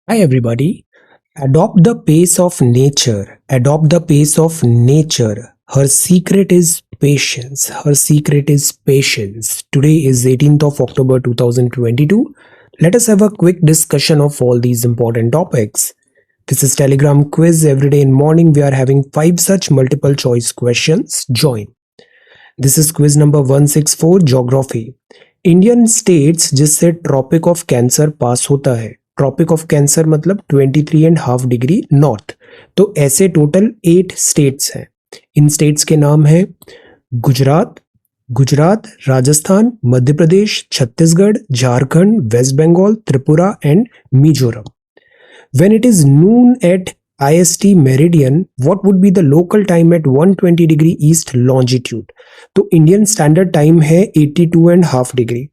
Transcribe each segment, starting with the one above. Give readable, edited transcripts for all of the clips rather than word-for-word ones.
Hi, everybody. Adopt the pace of nature. Adopt the pace of nature. Her secret is patience. Her secret is patience. Today is 18th of October 2022. Let us have a quick discussion of all these important topics. This is Telegram quiz. Every day in morning we are having 5 such multiple choice questions. Join. This is quiz number 164 Geography. Indian states जिससे tropic of cancer पास होता है, tropic of cancer मतलब 23.5 degree north. तो ऐसे total 8 states हैं। इन states के नाम है Gujarat, Rajasthan, Madhya Pradesh, Chhattisgarh, Jharkhand, West Bengal, Tripura and Mizoram. When it is noon at IST meridian, what would be the local time at 120 degree east longitude? तो इंडियन स्टैंडर्ड टाइम है 82.5 डिग्री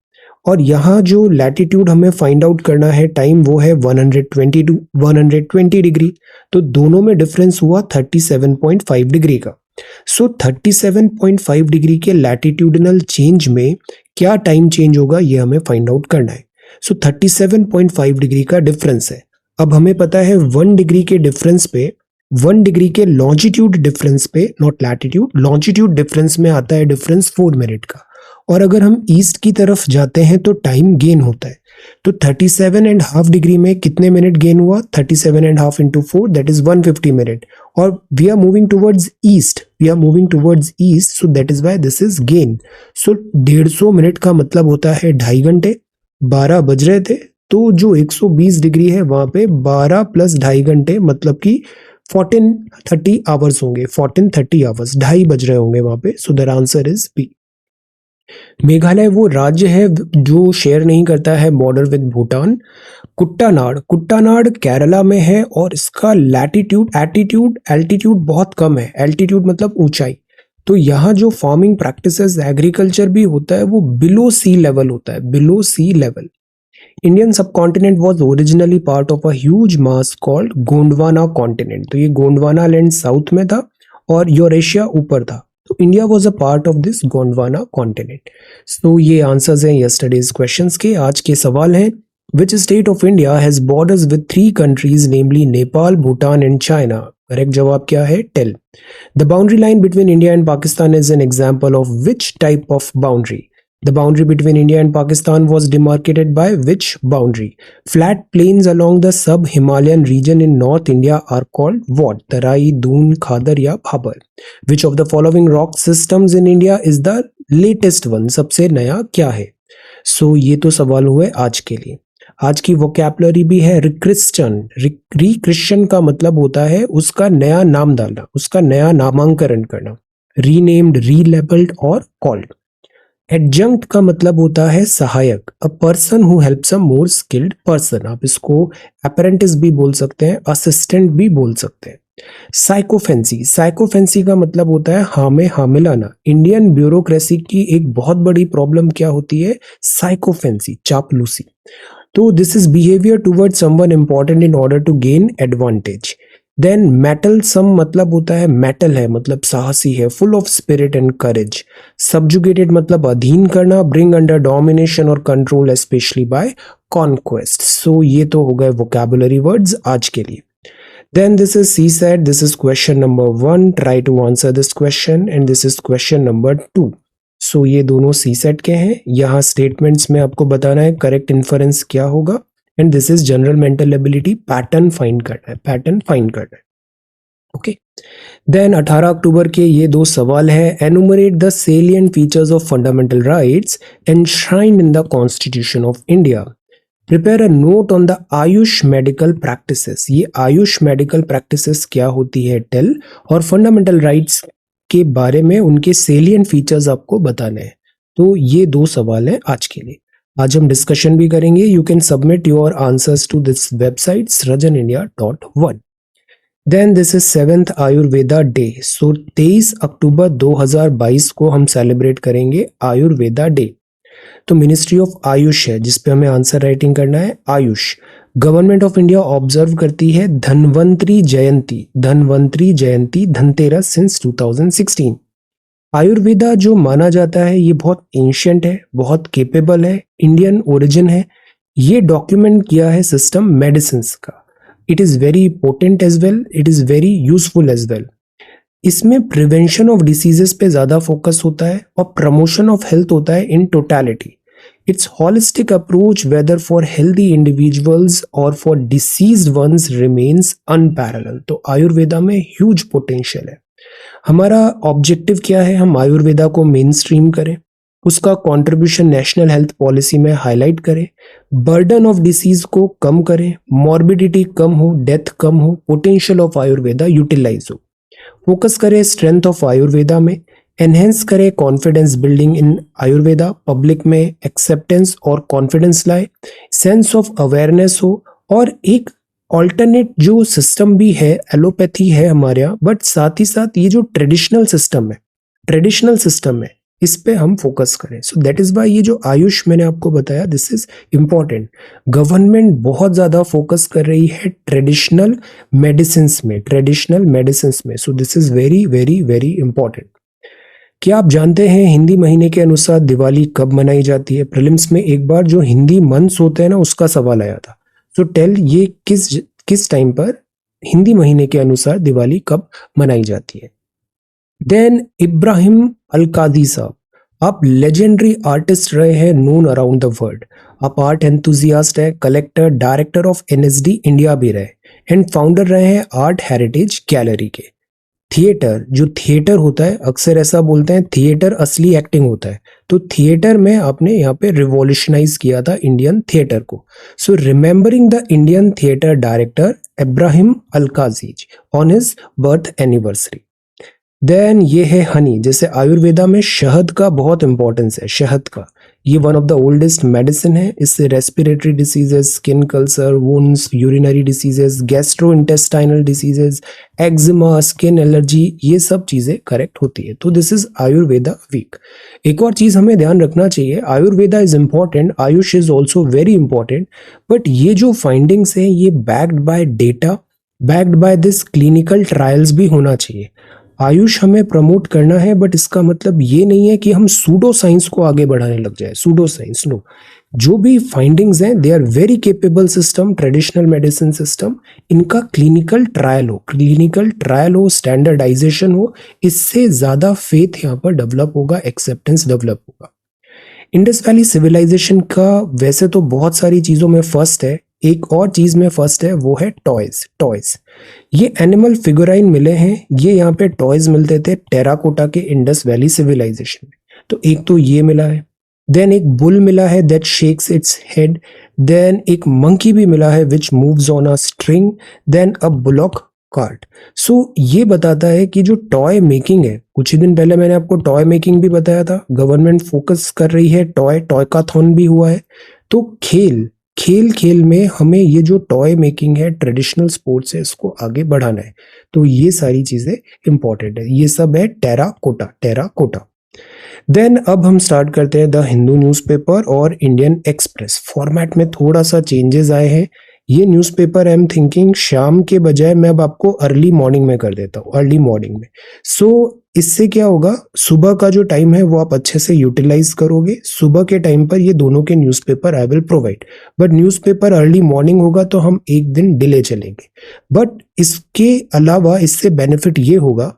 और यहाँ जो लैटिट्यूड हमें फाइंड आउट करना है टाइम वो है 120 डिग्री। तो दोनों में डिफरेंस हुआ 37.5 डिग्री का। सो 37.5 डिग्री के लैटिट्यूडनल चेंज में क्या टाइम चेंज होगा ये हमें फाइंड आउट करना है। सो 37.5 डिग्री का डिफरेंस है। अब हमें पता है 1 डिग्री के डिफरेंस पे, 1 डिग्री के लॉन्जिट्यूड डिफरेंस पे, नॉट लैटिट्यूड, लॉन्जिट्यूड डिफरेंस में आता है डिफरेंस 4 मिनट का। और अगर हम ईस्ट की तरफ जाते हैं तो टाइम गेन होता है। तो 37.5 डिग्री में कितने मिनट गेन हुआ? 37.5 इंटू 4 दैट इज 150 मिनट। और we are moving towards east, so that is why this is gain. सो 150 मिनट का मतलब होता है 2.5 घंटे। 12 बज रहे थे तो जो 120 डिग्री है वहां पे 12 प्लस 2.5 घंटे मतलब कि 1430 आवर्स होंगे। 1430 आवर्स, 2.5 बज रहे होंगे वहां पे। So the answer is B. Meghalaya वो राज्य है जो शेयर नहीं करता है बॉर्डर विद भूटान। कुट्टानाड़ केरला में है और इसका एल्टीट्यूड बहुत कम है। एल्टीट्यूड मतलब ऊंचाई। तो यहाँ जो फार्मिंग प्रैक्टिसेस, एग्रीकल्चर भी होता है वो बिलो सी लेवल होता है, below sea level. Indian subcontinent was originally part of a huge mass called Gondwana continent. तो ये गोंडवाना लैंड साउथ में था और यूरेशिया ऊपर था। तो India was a part of this Gondwana continent. So ये आंसर्स हैं यस्टरडेज क्वेश्चंस के। आज के सवाल हैं which state of India has borders with 3 countries namely Nepal, Bhutan and China? Correct जवाब क्या है? Tell. The boundary line between India and Pakistan is an example of which type of boundary? The boundary between India and Pakistan was demarcated by which boundary? Flat plains along the sub-Himalayan region in North India are called what? Tarai, Doon, Khadar या Bhabar? Which of the following rock systems in India is the latest one? सबसे नया क्या है? So ये तो सवाल हुए आज के लिए। आज की वोकैबुलरी भी है रिक्रिश्चन। रिक्रिश्चन का मतलब होता है उसका नया नाम डालना, उसका नया नामांकरण करना। रीनेम्ड, रीलेबल्ड और कॉल्ड। एडजंक्ट का मतलब होता है सहायक, a person who helps a more skilled person. आप इसको अप्रेंटिस भी बोल सकते हैं, असिस्टेंट भी बोल सकते हैं। साइकोफेंसी का मतलब होता है हाँ में हाँ मिलाना। इंडियन ब्यूरोक्रेसी की एक बहुत बड़ी प्रॉब्लम क्या होती है? साइकोफेंसी, चापलूसी। तो this is behaviour toward someone important in order to gain advantage. Then mettlesome मतलब होता है मेटल है मतलब साहसी है, full of spirit and courage. Subjugated मतलब अधीन करना, ब्रिंग अंडर डोमिनेशन और control especially by conquest. So ये तो हो गए वोकैबुलरी वर्ड्स आज के लिए। Then this is CSAT. This is question number 1. Try to answer this question and this is question number 2. So ये दोनों CSAT के हैं। यहाँ स्टेटमेंट्स में आपको बताना है करेक्ट इन्फरेंस क्या होगा and this is general mental ability, pattern find करना है। ओके। देन 18 अक्टूबर के ये 2 सवाल है। Enumerate the salient features of fundamental rights enshrined in the constitution of India. Prepare a note on the Ayush medical practices. ये Ayush medical practices क्या होती है? टेल। और फंडामेंटल राइट्स के बारे में उनके सेलिएंट फीचर्स आपको बताने हैं। तो ये 2 सवाल हैं आज के लिए। आज हम डिस्कशन भी करेंगे। You can submit your answers to this website srajanindia.1। Then this is 7th Ayurveda day. So 23 October 2022 को हम सेलिब्रेट करेंगे आयुर्वेदा डे। तो मिनिस्ट्री ऑफ आयुष है जिसपे हमें आंसर राइटिंग करना है AYUSH. Government of India observe करती है धनवंतरी जयंती धनतेरस सिंस 2016। आयुर्वेदा जो माना जाता है ये बहुत एंशिएंट है, बहुत केपेबल है, इंडियन ओरिजिन है। ये डॉक्यूमेंट किया है सिस्टम मेडिसिन का। It is very potent as well, it is very useful as well. इसमें प्रिवेंशन ऑफ डिसीजेस पे ज़्यादा फोकस होता है और प्रमोशन ऑफ हेल्थ होता है in totality. It's holistic approach whether for healthy individuals और for diseased ones remains unparalleled. तो आयुर्वेदा में ह्यूज पोटेंशियल है। हमारा ऑब्जेक्टिव क्या है? हम आयुर्वेदा को मेन स्ट्रीम करें, उसका कंट्रीब्यूशन नेशनल हेल्थ पॉलिसी में हाईलाइट करें, बर्डन ऑफ डिसीज को कम करें, मॉर्बिडिटी कम हो, डेथ कम हो, पोटेंशियल ऑफ आयुर्वेदा यूटिलाइज हो। फोकस करें स्ट्रेंथ ऑफ आयुर्वेदा में, एनहेंस करें confidence building in Ayurveda, public में एक्सेप्टेंस और कॉन्फिडेंस लाए, सेंस ऑफ अवेयरनेस हो, और एक ऑल्टरनेट जो सिस्टम भी है, एलोपैथी है हमारे यहाँ, बट साथ ही साथ ये जो ट्रेडिशनल सिस्टम है इस पे हम फोकस करें। सो दैट इज वाई ये जो आयुष मैंने आपको बताया, दिस इज इम्पॉर्टेंट। गवर्नमेंट बहुत ज्यादा फोकस कर रही है ट्रेडिशनल मेडिसिन में। So this is very very very important. क्या आप जानते हैं हिंदी महीने के अनुसार दिवाली कब मनाई जाती है? प्रीलिम्स में एक बार जो हिंदी मंथ्स होते हैं ना, उसका सवाल आया था। सो टेल, ये किस टाइम पर हिंदी महीने के अनुसार दिवाली कब मनाई जाती है? देन इब्राहिम अलकादी साहब, आप लेजेंडरी आर्टिस्ट रहे हैं, नोन अराउंड द वर्ल्ड। आप आर्ट एंथुजियास्ट है, collector, director of NSD India भी रहे, एंड फाउंडर रहे हैं आर्ट हेरिटेज गैलरी के। थिएटर, जो थिएटर होता है, अक्सर ऐसा बोलते हैं थिएटर असली एक्टिंग होता है, तो थिएटर में आपने यहाँ पे रिवॉल्यूशनाइज किया था इंडियन थिएटर को। So remembering the Indian theatre director Ebrahim Alkazi's on his birth anniversary. Then ये है हनी, जैसे आयुर्वेदा में शहद का बहुत इंपॉर्टेंस है, शहद का, ये one of the oldest medicine है। इससे respiratory diseases, skin ulcers, wounds, urinary diseases, gastro intestinal diseases, eczema, skin allergy, ये सब चीजें करेक्ट होती है। तो दिस इज आयुर्वेदा वीक। एक और चीज हमें ध्यान रखना चाहिए, Ayurveda is important, Ayush is also very important, but ये जो फाइंडिंग्स है ये backed by data, backed by this clinical trials भी होना चाहिए। आयुष हमें प्रमोट करना है, बट इसका मतलब ये नहीं है कि हम सूडो साइंस को आगे बढ़ाने लग जाए। सूडो साइंस नो, जो भी फाइंडिंग्स हैं they are very capable system, traditional medicine system, इनका क्लिनिकल ट्रायल हो, स्टैंडर्डाइजेशन हो, इससे ज्यादा फेथ यहाँ पर डेवलप होगा, एक्सेप्टेंस डेवलप होगा। इंडस वैली सिविलाइजेशन का वैसे तो बहुत सारी चीजों में फर्स्ट है, एक और चीज में फर्स्ट है, वो है टॉयज। ये एनिमल फिगुराइन मिले हैं, ये यहाँ पे टॉयज मिलते थे टेराकोटा के इंडस वैली सिविलाइजेशन में। तो एक तो ये मिला है, देन एक बुल मिला है that shakes its head, then एक मंकी भी मिला है which moves on a string, then a bullock cart. So ये बताता है कि जो टॉय मेकिंग है, कुछ ही दिन पहले मैंने आपको टॉय मेकिंग भी बताया था, गवर्नमेंट फोकस कर रही है, टॉयकाथॉन भी हुआ है। तो खेल में हमें ये जो टॉय मेकिंग है, ट्रेडिशनल स्पोर्ट्स है, इसको आगे बढ़ाना है। तो ये सारी चीजें इंपॉर्टेंट है, ये सब है टेराकोटा। देन अब हम स्टार्ट करते हैं द हिंदू न्यूज़पेपर और इंडियन एक्सप्रेस। फॉर्मेट में थोड़ा सा चेंजेस आए हैं। ये न्यूज़पेपर आई एम थिंकिंग शाम के बजाय मैं अब आपको अर्ली मॉर्निंग में कर देता हूँ, अर्ली मॉर्निंग में। सो इससे क्या होगा, सुबह का जो टाइम है वो आप अच्छे से यूटिलाइज करोगे। सुबह के टाइम पर ये दोनों के newspaper I will provide, but newspaper early morning होगा तो हम एक दिन डिले चलेंगे। बट इसके अलावा इससे बेनिफिट ये होगा,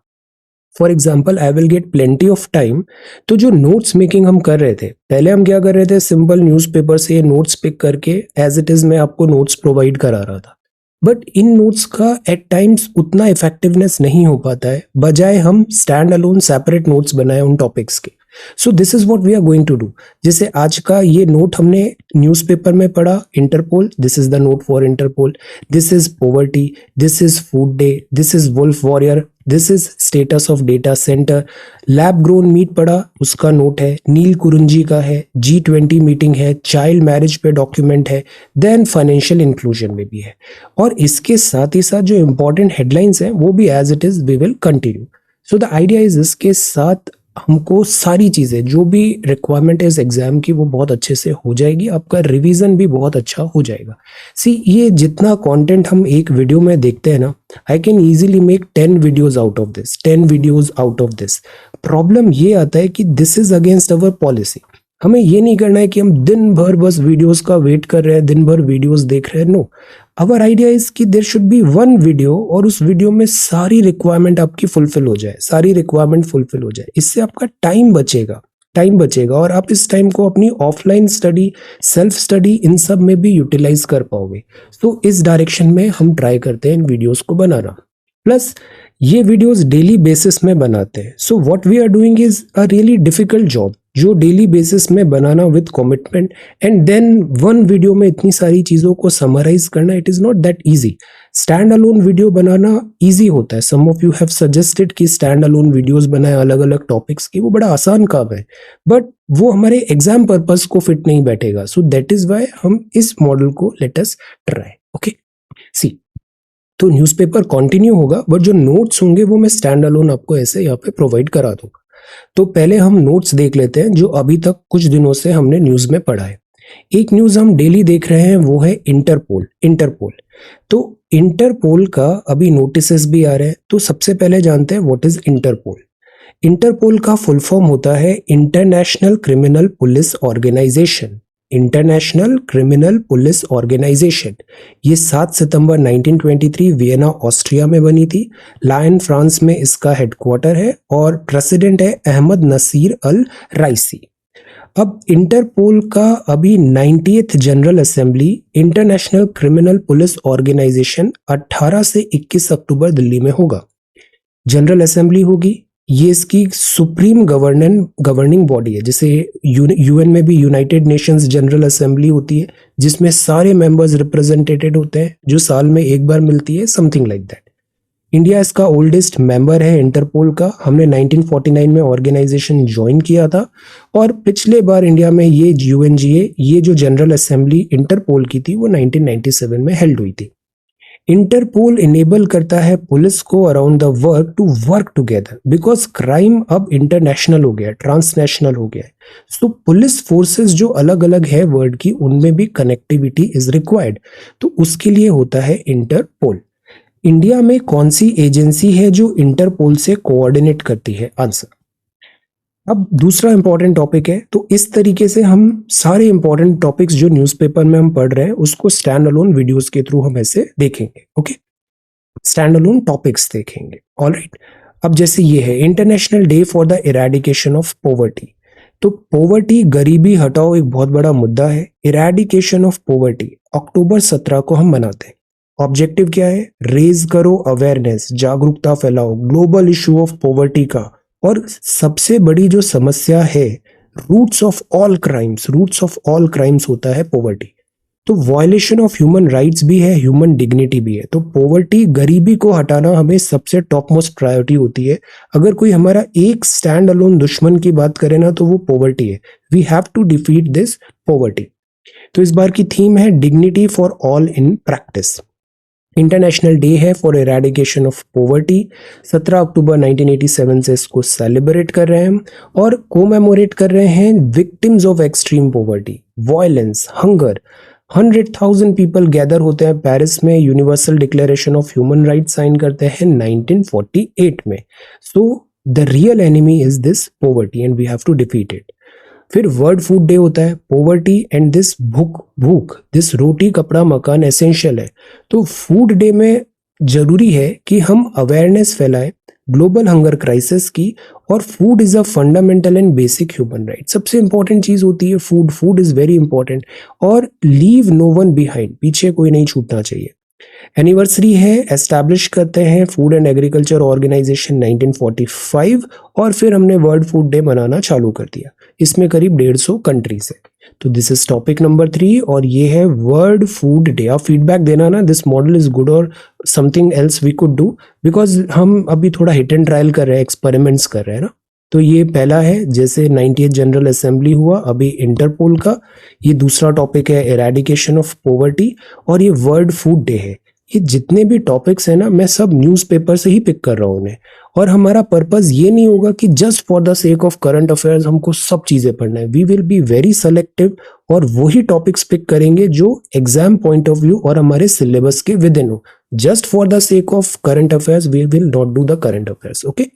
for example I will get plenty of time. तो जो नोट्स मेकिंग हम कर रहे थे, पहले हम क्या कर रहे थे, सिंपल न्यूज़पेपर से नोट्स पिक करके एज इट इज मैं आपको नोट्स प्रोवाइड करा रहा था, बट इन नोट्स का एट टाइम्स उतना इफेक्टिवनेस नहीं हो पाता है, बजाय हम स्टैंड अलोन सेपरेट नोट्स बनाए उन टॉपिक्स के। So this is what we are going to do. जैसे आज का ये नोट हमने न्यूज़पेपर में पढ़ा, Interpol, this is the note for Interpol, this is poverty, this is food day, this is wolf warrior, this is status of data centre. Lab grown meat पढ़ा, उसका note है, नील कुरुंजी का है, G20 मीटिंग है, child marriage पे document है, then financial inclusion में भी है। और इसके साथ ही साथ जो इंपॉर्टेंट हेडलाइंस हैं वो भी as it is we will continue. So the idea is इसके साथ हमको सारी चीज़ें जो भी रिक्वायरमेंट है इस एग्जाम की वो बहुत अच्छे से हो जाएगी, आपका रिवीजन भी बहुत अच्छा हो जाएगा। सी, ये जितना कंटेंट हम एक वीडियो में देखते हैं ना, I can easily make 10 videos out of this, 10 videos out of this. Problem ये आता है कि this is against our policy. हमें ये नहीं करना है कि हम दिन भर बस वीडियोस का वेट कर रहे हैं, दिन भर वीडियोस देख रहे हैं। नो, आवर आइडिया इज कि there should be one video और उस वीडियो में सारी रिक्वायरमेंट आपकी फुलफिल हो जाए, सारी रिक्वायरमेंट फुलफिल हो जाए। इससे आपका टाइम बचेगा और आप इस टाइम को अपनी ऑफलाइन स्टडी, सेल्फ स्टडी, इन सब में भी यूटिलाइज कर पाओगे। तो इस डायरेक्शन में हम ट्राई करते हैं इन वीडियोस को बनाना। प्लस ये वीडियोस डेली बेसिस में बनाते हैं। So what we are doing is a really difficult job, जो डेली बेसिस में बनाना with commitment, and then one video में इतनी सारी चीज़ों को समराइज करना, it is not that easy. Stand alone video बनाना इजी होता है। Some of you have suggested कि स्टैंड अलोन वीडियोस बनाए अलग अलग टॉपिक्स की, वो बड़ा आसान काम है, बट वो हमारे एग्जाम पर्पस को फिट नहीं बैठेगा। सो दैट इज वाई हम इस मॉडल को लेट अस ट्राई। ओके, सी, तो न्यूज़पेपर कंटिन्यू होगा, बट जो नोट्स होंगे वो मैं स्टैंड अलोन आपको ऐसे यहाँ पे प्रोवाइड करा दूंगा। तो पहले हम नोट्स देख लेते हैं जो अभी तक कुछ दिनों से हमने न्यूज में पढ़ा है। एक न्यूज हम डेली देख रहे हैं, वो है इंटरपोल। तो इंटरपोल का अभी नोटिसेस भी आ रहे हैं। तो सबसे पहले जानते हैं व्हाट इज इंटरपोल। इंटरपोल का फुल फॉर्म होता है International Criminal Police Organization. International Criminal Police Organization ये 7 सितंबर 1923 वियना ऑस्ट्रिया में बनी थी। लायन फ्रांस में इसका हेडक्वार्टर है और प्रेसिडेंट है अहमद नसीर अल राइसी। अब इंटरपोल का अभी 90th General Assembly International Criminal Police Organization 18 से 21 अक्टूबर दिल्ली में होगा। जनरल असेंबली होगी, ये इसकी सुप्रीम गवर्निंग बॉडी है। जैसे यूएन में भी यूनाइटेड नेशंस जनरल असेंबली होती है, जिसमें सारे मेंबर्स रिप्रेजेंटेटेड होते हैं, जो साल में एक बार मिलती है, समथिंग लाइक दैट। इंडिया इसका ओल्डेस्ट मेंबर है इंटरपोल का। हमने 1949 में ऑर्गेनाइजेशन ज्वाइन किया था और पिछले बार इंडिया में ये यूएनजीए, ये जो जनरल असेंबली इंटरपोल की थी, वो 1997 में हेल्ड हुई थी। इंटरपोल इनेबल करता है पुलिस को around the world to work together, because crime अब इंटरनेशनल हो गया, ट्रांसनेशनल हो गया है। सो पुलिस फोर्सेस जो अलग अलग है वर्ल्ड की, उनमें भी कनेक्टिविटी इज रिक्वायर्ड। तो उसके लिए होता है इंटरपोल। इंडिया में कौन सी एजेंसी है जो इंटरपोल से कोऑर्डिनेट करती है? आंसर। अब दूसरा इंपॉर्टेंट टॉपिक है। तो इस तरीके से हम सारे इंपॉर्टेंट टॉपिक्स जो न्यूज़पेपर में हम पढ़ रहे हैं, उसको स्टैंड अलोन वीडियोस के थ्रू हम ऐसे देखेंगे। ओके, स्टैंड अलोन टॉपिक्स देखेंगे। ऑलराइट, अब जैसे ये है international day for the eradication of poverty. तो पॉवर्टी, गरीबी हटाओ, एक बहुत बड़ा मुद्दा है। इरेडिकेशन ऑफ पॉवर्टी अक्टूबर 17 को हम मनाते हैं। ऑब्जेक्टिव क्या है? रेज करो अवेयरनेस, जागरूकता फैलाओ ग्लोबल इशू ऑफ पॉवर्टी का। और सबसे बड़ी जो समस्या है, रूट्स ऑफ ऑल क्राइम्स होता है पॉवर्टी। तो वायलेशन ऑफ ह्यूमन राइट्स भी है, ह्यूमन डिग्निटी भी है। तो पॉवर्टी, गरीबी को हटाना हमें सबसे टॉप मोस्ट प्रायोरिटी होती है। अगर कोई हमारा एक स्टैंड अलोन दुश्मन की बात करे ना, तो वो पॉवर्टी है। We have to defeat this poverty. तो इस बार की थीम है dignity for all in practice. International day है फॉर इरेडिकेशन ऑफ पॉवर्टी। 17 अक्टूबर 1987 से इसको सेलिब्रेट कर रहे हैं और कोमेमोरेट कर रहे हैं victims of extreme poverty, violence, hunger. 100,000 people gather होते हैं पेरिस में, Universal Declaration of Human Rights sign करते हैं 1948 में। So the real enemy is this poverty and we have to defeat it. फिर वर्ल्ड फूड डे होता है। Poverty and this भूख, दिस रोटी कपड़ा मकान एसेंशियल है। तो फूड डे में जरूरी है कि हम अवेयरनेस फैलाएं ग्लोबल हंगर क्राइसिस की। और food is a fundamental and basic human right. सबसे इंपॉर्टेंट चीज होती है फूड इज वेरी इंपॉर्टेंट। और लीव नो वन बिहाइंड, पीछे कोई नहीं छूटना चाहिए। एनिवर्सरी है, एस्टैब्लिश करते हैं फूड एंड एग्रीकल्चर ऑर्गेनाइजेशन 1945 और फिर हमने वर्ल्ड फूड डे मनाना चालू कर दिया। इसमें करीब 150 कंट्रीज है। तो दिस इज टॉपिक नंबर 3 और ये है वर्ल्ड फूड डे। आप फीडबैक देना ना, दिस मॉडल इज गुड और something else we could do, because हम अभी थोड़ा हिट एंड ट्रायल कर रहे हैं, एक्सपेरिमेंट्स कर रहे हैं ना। तो ये पहला है, जैसे 90th जनरल असेंबली हुआ, अभी इंटरपोल का। ये दूसरा टॉपिक है इरेडिकेशन ऑफ पॉवर्टी और ये वर्ल्ड फूड डे है। ये जितने भी टॉपिक्स हैं ना, मैं सब न्यूज़पेपर से ही पिक कर रहा हूँ उन्हें। और हमारा पर्पस ये नहीं होगा कि just for the sake of current affairs हमको सब चीज़ें पढ़ना है। We will be very selective और वही टॉपिक्स पिक करेंगे जो एग्जाम पॉइंट ऑफ व्यू और हमारे सिलेबस के विद इन हो। Just for the sake of current affairs, we will not do the current affairs. Okay.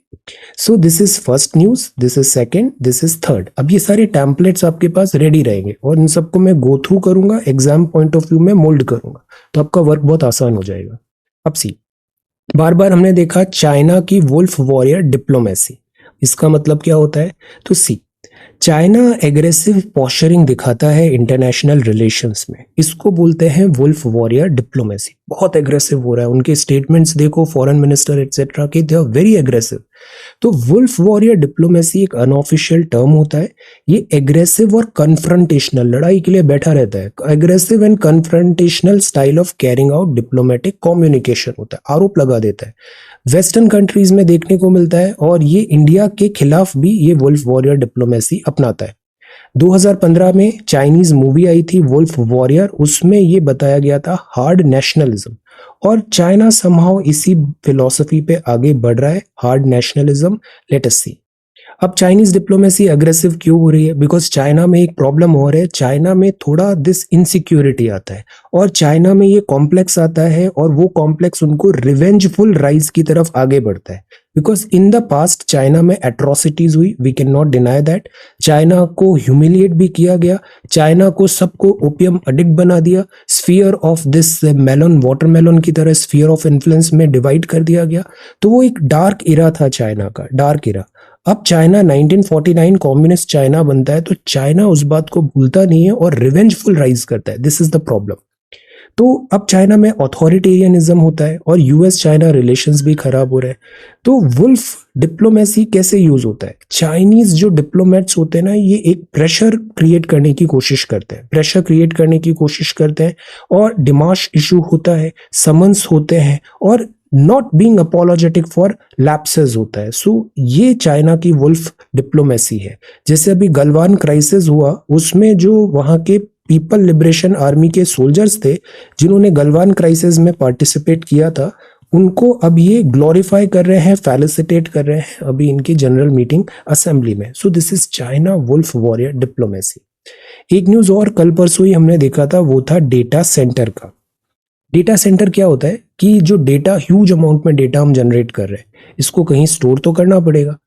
So this is first news, this is second, this is third. अब ये सारे templates आपके पास ready रहेंगे और इन सबको मैं गो थ्रू करूंगा, एग्जाम पॉइंट ऑफ व्यू में मोल्ड करूंगा, तो आपका वर्क बहुत आसान हो जाएगा। अब सी, बार बार हमने देखा चाइना की वुल्फ वॉरियर डिप्लोमेसी, इसका मतलब क्या होता है? तो सी, चाइना एग्रेसिव पोस्चरिंग दिखाता है इंटरनेशनल रिलेशंस में, इसको बोलते हैं वुल्फ वॉरियर डिप्लोमेसी। बहुत एग्रेसिव हो रहा है, उनके स्टेटमेंट्स देखो, फॉरेन मिनिस्टर एटसेट्रा के, दे आर वेरी एग्रेसिव। तो वुल्फ वॉरियर डिप्लोमेसी एक अनऑफिशियल टर्म होता है, ये एग्रेसिव और कन्फ्रंटेशनल, लड़ाई के लिए बैठा रहता है, aggressive and confrontational style of carrying out diplomatic communication होता है, आरोप लगा देता है। वेस्टर्न कंट्रीज में देखने को मिलता है और ये इंडिया के खिलाफ भी ये वुल्फ वॉरियर डिप्लोमेसी अपनाता है। 2015 में चाइनीज मूवी आई थी वुल्फ वॉरियर, उसमें ये बताया गया था हार्ड नेशनलिज्म, और चाइना समहाउ इसी फिलॉसफी पे आगे बढ़ रहा है, हार्ड नेशनलिज्म। लेट अस सी, अब चाइनीज डिप्लोमेसी अग्रेसिव क्यों हो रही है? बिकॉज चाइना में एक प्रॉब्लम और है, चाइना में थोड़ा दिस इनसिक्योरिटी आता है और चाइना में ये कॉम्प्लेक्स आता है और वो कॉम्प्लेक्स उनको रिवेंजफुल राइज की तरफ आगे बढ़ता है। Because in the past China में एट्रोसिटीज हुई, we can not deny that. China को ह्यूमिलिएट भी किया गया, चाइना को सबको ओपियम एडिक्ट बना दिया, sphere of this melon, watermelon की तरह स्फीयर ऑफ इन्फ्लुएंस में डिवाइड कर दिया गया। तो वो एक डार्क इरा था चाइना का, डार्क इरा। अब चाइना 1949 कम्युनिस्ट चाइना बनता है, तो चाइना उस बात को भूलता नहीं है और रिवेंजफुल राइज करता है, दिस इज द प्रॉब्लम। तो अब चाइना में ऑथोरिटेरियनिज्म होता है और यूएस चाइना रिलेशंस भी खराब हो रहे हैं। तो वुल्फ डिप्लोमेसी कैसे यूज होता है? चाइनीज जो डिप्लोमेट्स होते हैं ना, ये एक प्रेशर क्रिएट करने की कोशिश करते हैं, प्रेशर क्रिएट करने की कोशिश करते हैं और डिमाश इशू होता है, समन्स होते हैं और not being apologetic for lapses होता है। सो ये चाइना की वुल्फ डिप्लोमेसी है। जैसे अभी गलवान क्राइसिस हुआ, उसमें जो वहां के पीपल लिबरेशन आर्मी के सोल्जर्स थे जिन्होंने गलवान क्राइसिस में पार्टिसिपेट किया था, उनको अब ये ग्लोरीफाई कर रहे हैं, फेलिसिटेट कर रहे हैं अभी इनकी जनरल मीटिंग असेंबली में। So this is China wolf warrior diplomacy. एक न्यूज और कल परसों ही हमने देखा था, वो था डेटा सेंटर का। डेटा सेंटर क्या होता है कि जो डेटा, ह्यूज अमाउंट में डेटा हम जनरेट कर रहे हैं, इसको कहीं स्टोर तो करना पड़ेगा।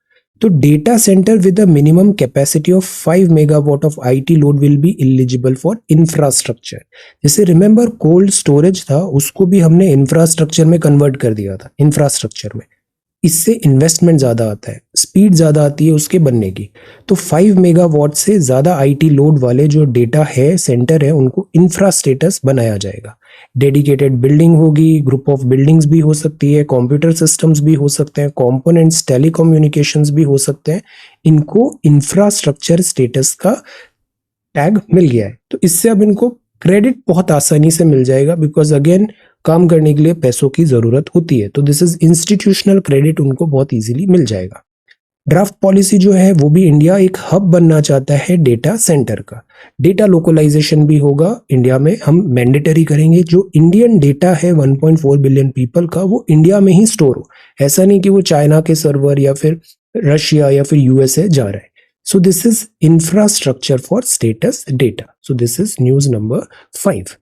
तो data centre with a minimum capacity of 5 megawatt of IT load will be eligible for infrastructure. जैसे रिमेंबर कोल्ड स्टोरेज था, उसको भी हमने इंफ्रास्ट्रक्चर में कन्वर्ट कर दिया था, इंफ्रास्ट्रक्चर में। इससे इन्वेस्टमेंट ज़्यादा आता है, स्पीड ज़्यादा आती है उसके बनने की। तो 5 मेगावाट से ज़्यादा आईटी लोड वाले जो डेटा है सेंटर है, उनको इंफ्रा स्टेटस बनाया जाएगा। डेडिकेटेड बिल्डिंग होगी, ग्रुप ऑफ बिल्डिंग्स भी हो सकती है, कंप्यूटर सिस्टम्स भी हो सकते हैं, कंपोनेंट्स, टेलीकम्युनिकेशंस भी हो सकते हैं। इनको इंफ्रास्ट्रक्चर स्टेटस का टैग मिल गया है, तो इससे अब इनको क्रेडिट बहुत आसानी से मिल जाएगा, बिकॉज अगेन काम करने के लिए पैसों की जरूरत होती है। तो दिस इज इंस्टीट्यूशनल क्रेडिट, उनको बहुत इजीली मिल जाएगा। ड्राफ्ट पॉलिसी जो है वो भी, इंडिया एक हब बनना चाहता है डेटा सेंटर का। डेटा लोकलाइजेशन भी होगा इंडिया में, हम मैंडेटरी करेंगे जो इंडियन डेटा है 1.4 बिलियन पीपल का, वो इंडिया में ही स्टोर हो। ऐसा नहीं कि वो चाइना के सर्वर या फिर रशिया या फिर यूएसए जा रहा है। So this is infrastructure for status data. So this is news number 5।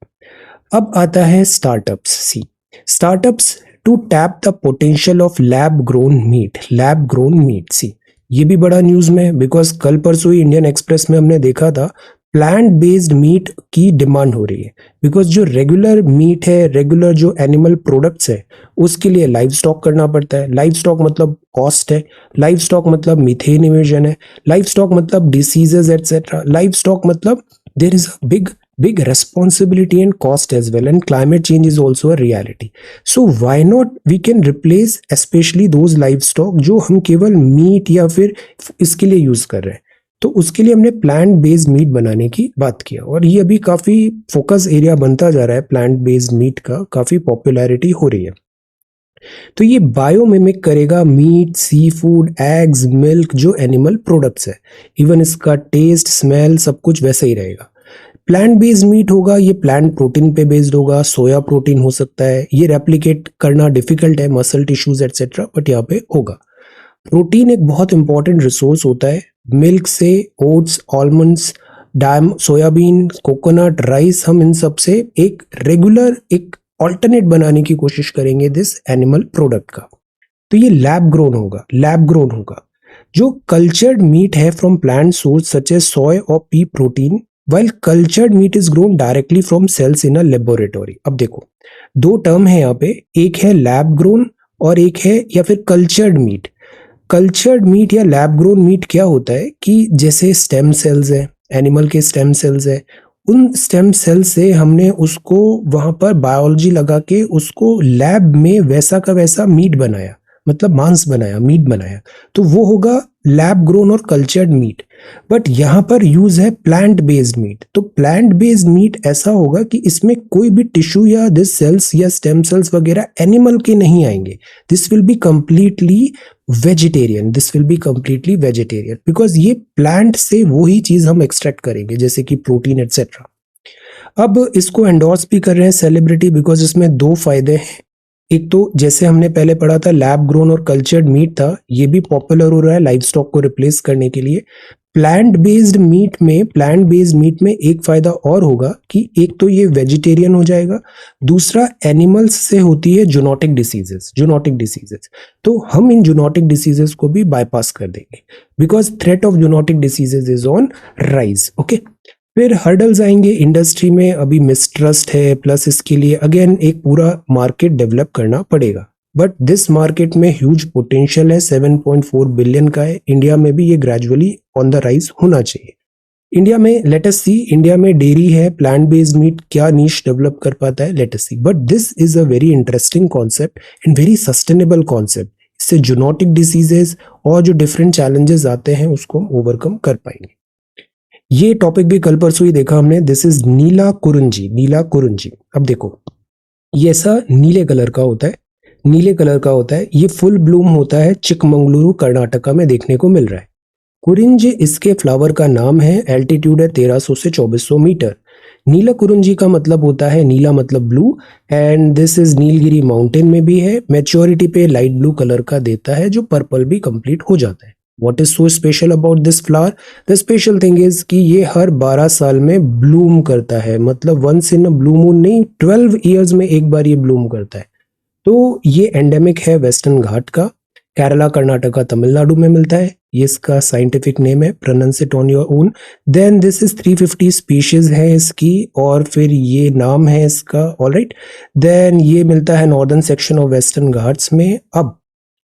अब आता है startups. See, startups to tap the potential of lab grown meat. Lab grown meat, see, ये भी बड़ा न्यूज में, बिकॉज कल परसों ही इंडियन एक्सप्रेस में हमने देखा था प्लांट बेस्ड मीट की डिमांड हो रही है। बिकॉज जो रेगुलर मीट है, रेगुलर जो एनिमल प्रोडक्ट्स है, उसके लिए लाइव स्टॉक करना पड़ता है। लाइव स्टॉक मतलब कॉस्ट है, लाइव स्टॉक मतलब मीथेन इमिशन है, लाइव स्टॉक मतलब डिसीजेस एटसेट्रा, लाइव स्टॉक मतलब there is a big responsibility and cost as well, and climate change is also a reality. So why not we can replace especially those livestock जो हम केवल meet या फिर इसके लिए use कर रहे हैं। तो उसके लिए हमने प्लांट बेस्ड मीट बनाने की बात किया और ये अभी काफी फोकस एरिया बनता जा रहा है, प्लांट बेस्ड मीट का काफी पॉपुलैरिटी हो रही है। तो ये बायोमिमिक करेगा meet, sea food, eggs, milk, जो एनिमल प्रोडक्ट्स है, इवन इसका टेस्ट, स्मेल सब कुछ वैसा ही रहेगा। प्लांट बेस्ड मीट होगा, ये प्लांट प्रोटीन पे बेस्ड होगा, सोया प्रोटीन हो सकता है, ये रेप्लिकेट करना डिफिकल्ट है, मसल टिश्यूज एटसेट्रा, बट यहाँ पे होगा। प्रोटीन एक बहुत इंपॉर्टेंट रिसोर्स होता है, मिल्क से, oats, almonds, soybean, coconut, rice, हम इन सब से एक रेगुलर एक ऑल्टरनेट बनाने की कोशिश करेंगे दिस एनिमल प्रोडक्ट का, तो ये लैब ग्रोन होगा, लैब ग्रोन होगा। जो कल्चर्ड मीट है from plant source such as soy और pea protein, while cultured meat is grown directly from cells in a laboratory। अब देखो दो टर्म है यहाँ पे, एक है लैब ग्रोन और एक है या फिर कल्चर्ड मीट। कल्चर्ड मीट या लैब ग्रोन मीट क्या होता है कि जैसे स्टेम सेल्स है, एनिमल के स्टेम सेल्स है, उन स्टेम सेल से हमने उसको वहां पर बायोलॉजी लगा के उसको लैब में वैसा का वैसा मीट बनाया, मतलब मांस बनाया, मीट बनाया, तो वो होगा लैब ग्रोन और कल्चर्ड मीट। बट यहाँ पर यूज है प्लांट बेस्ड मीट, तो प्लांट बेस्ड मीट ऐसा होगा कि इसमें कोई भी टिश्यू या दिस सेल्स या स्टेम सेल्स वगैरह एनिमल के नहीं आएंगे। This will be completely vegetarian, this will be completely vegetarian, because ये प्लांट से वो ही चीज हम एक्सट्रैक्ट करेंगे जैसे कि प्रोटीन एटसेट्रा। अब इसको एंडोर्स भी कर रहे हैं सेलिब्रिटी, बिकॉज इसमें दो फायदे हैं। एक तो जैसे हमने पहले पढ़ा था लैब ग्रोन और कल्चर्ड मीट था, ये भी पॉपुलर हो रहा है लाइव स्टॉक को रिप्लेस करने के लिए। प्लांट बेस्ड मीट में एक फायदा और होगा कि एक तो ये वेजिटेरियन हो जाएगा, दूसरा एनिमल्स से होती है जूनोटिक डिसीजेस, तो हम इन जूनोटिक डिसीजेस को भी बाईपास कर देंगे, because threat of zoonotic diseases is on rise. Okay, फिर हर्डल्स आएंगे इंडस्ट्री में, अभी मिसट्रस्ट है, प्लस इसके लिए अगेन एक पूरा मार्केट डेवलप करना पड़ेगा। बट दिस मार्केट में ह्यूज पोटेंशियल है, 7.4 बिलियन का है। इंडिया में भी ये ग्रेजुअली ऑन द राइज होना चाहिए। इंडिया में लेट अस सी, इंडिया में डेयरी है, प्लांट बेस्ड मीट क्या नीश डेवलप कर पाता है, let us see. But this is a very interesting concept and very sustainable concept. इससे जूनोटिक डिसीजेस और जो डिफरेंट चैलेंजेस आते हैं उसको हम ओवरकम कर पाएंगे। ये टॉपिक भी कल परसों ही देखा हमने, दिस इज नीला कुरुंजी। अब देखो ये ऐसा नीले कलर का होता है, ये फुल ब्लूम होता है, चिकमंगलुरु कर्नाटका में देखने को मिल रहा है। कुरिंज इसके फ्लावर का नाम है, एल्टीट्यूड है 1300 से 2400 मीटर। नीला कुरुंजी का मतलब होता है, नीला मतलब blue, and this is Nilgiri mountain में भी है। मैच्योरिटी पे लाइट ब्लू कलर का देता है जो पर्पल भी कंप्लीट हो जाता है। What is so special about this flower? The special thing is कि ये हर 12 साल में ब्लूम करता है, मतलब once in a blue moon नहीं, 12 ईयर्स में एक बार ये ब्लूम करता है। तो ये एंडेमिक है वेस्टर्न घाट का, केरला, कर्नाटका, तमिलनाडु में मिलता है। ये इसका साइंटिफिक नेम है, pronounce it on your own. Then this is 350 species है इसकी, और फिर ये नाम है इसका, ऑलराइट। देन ये मिलता है northern section of western Ghats में। अब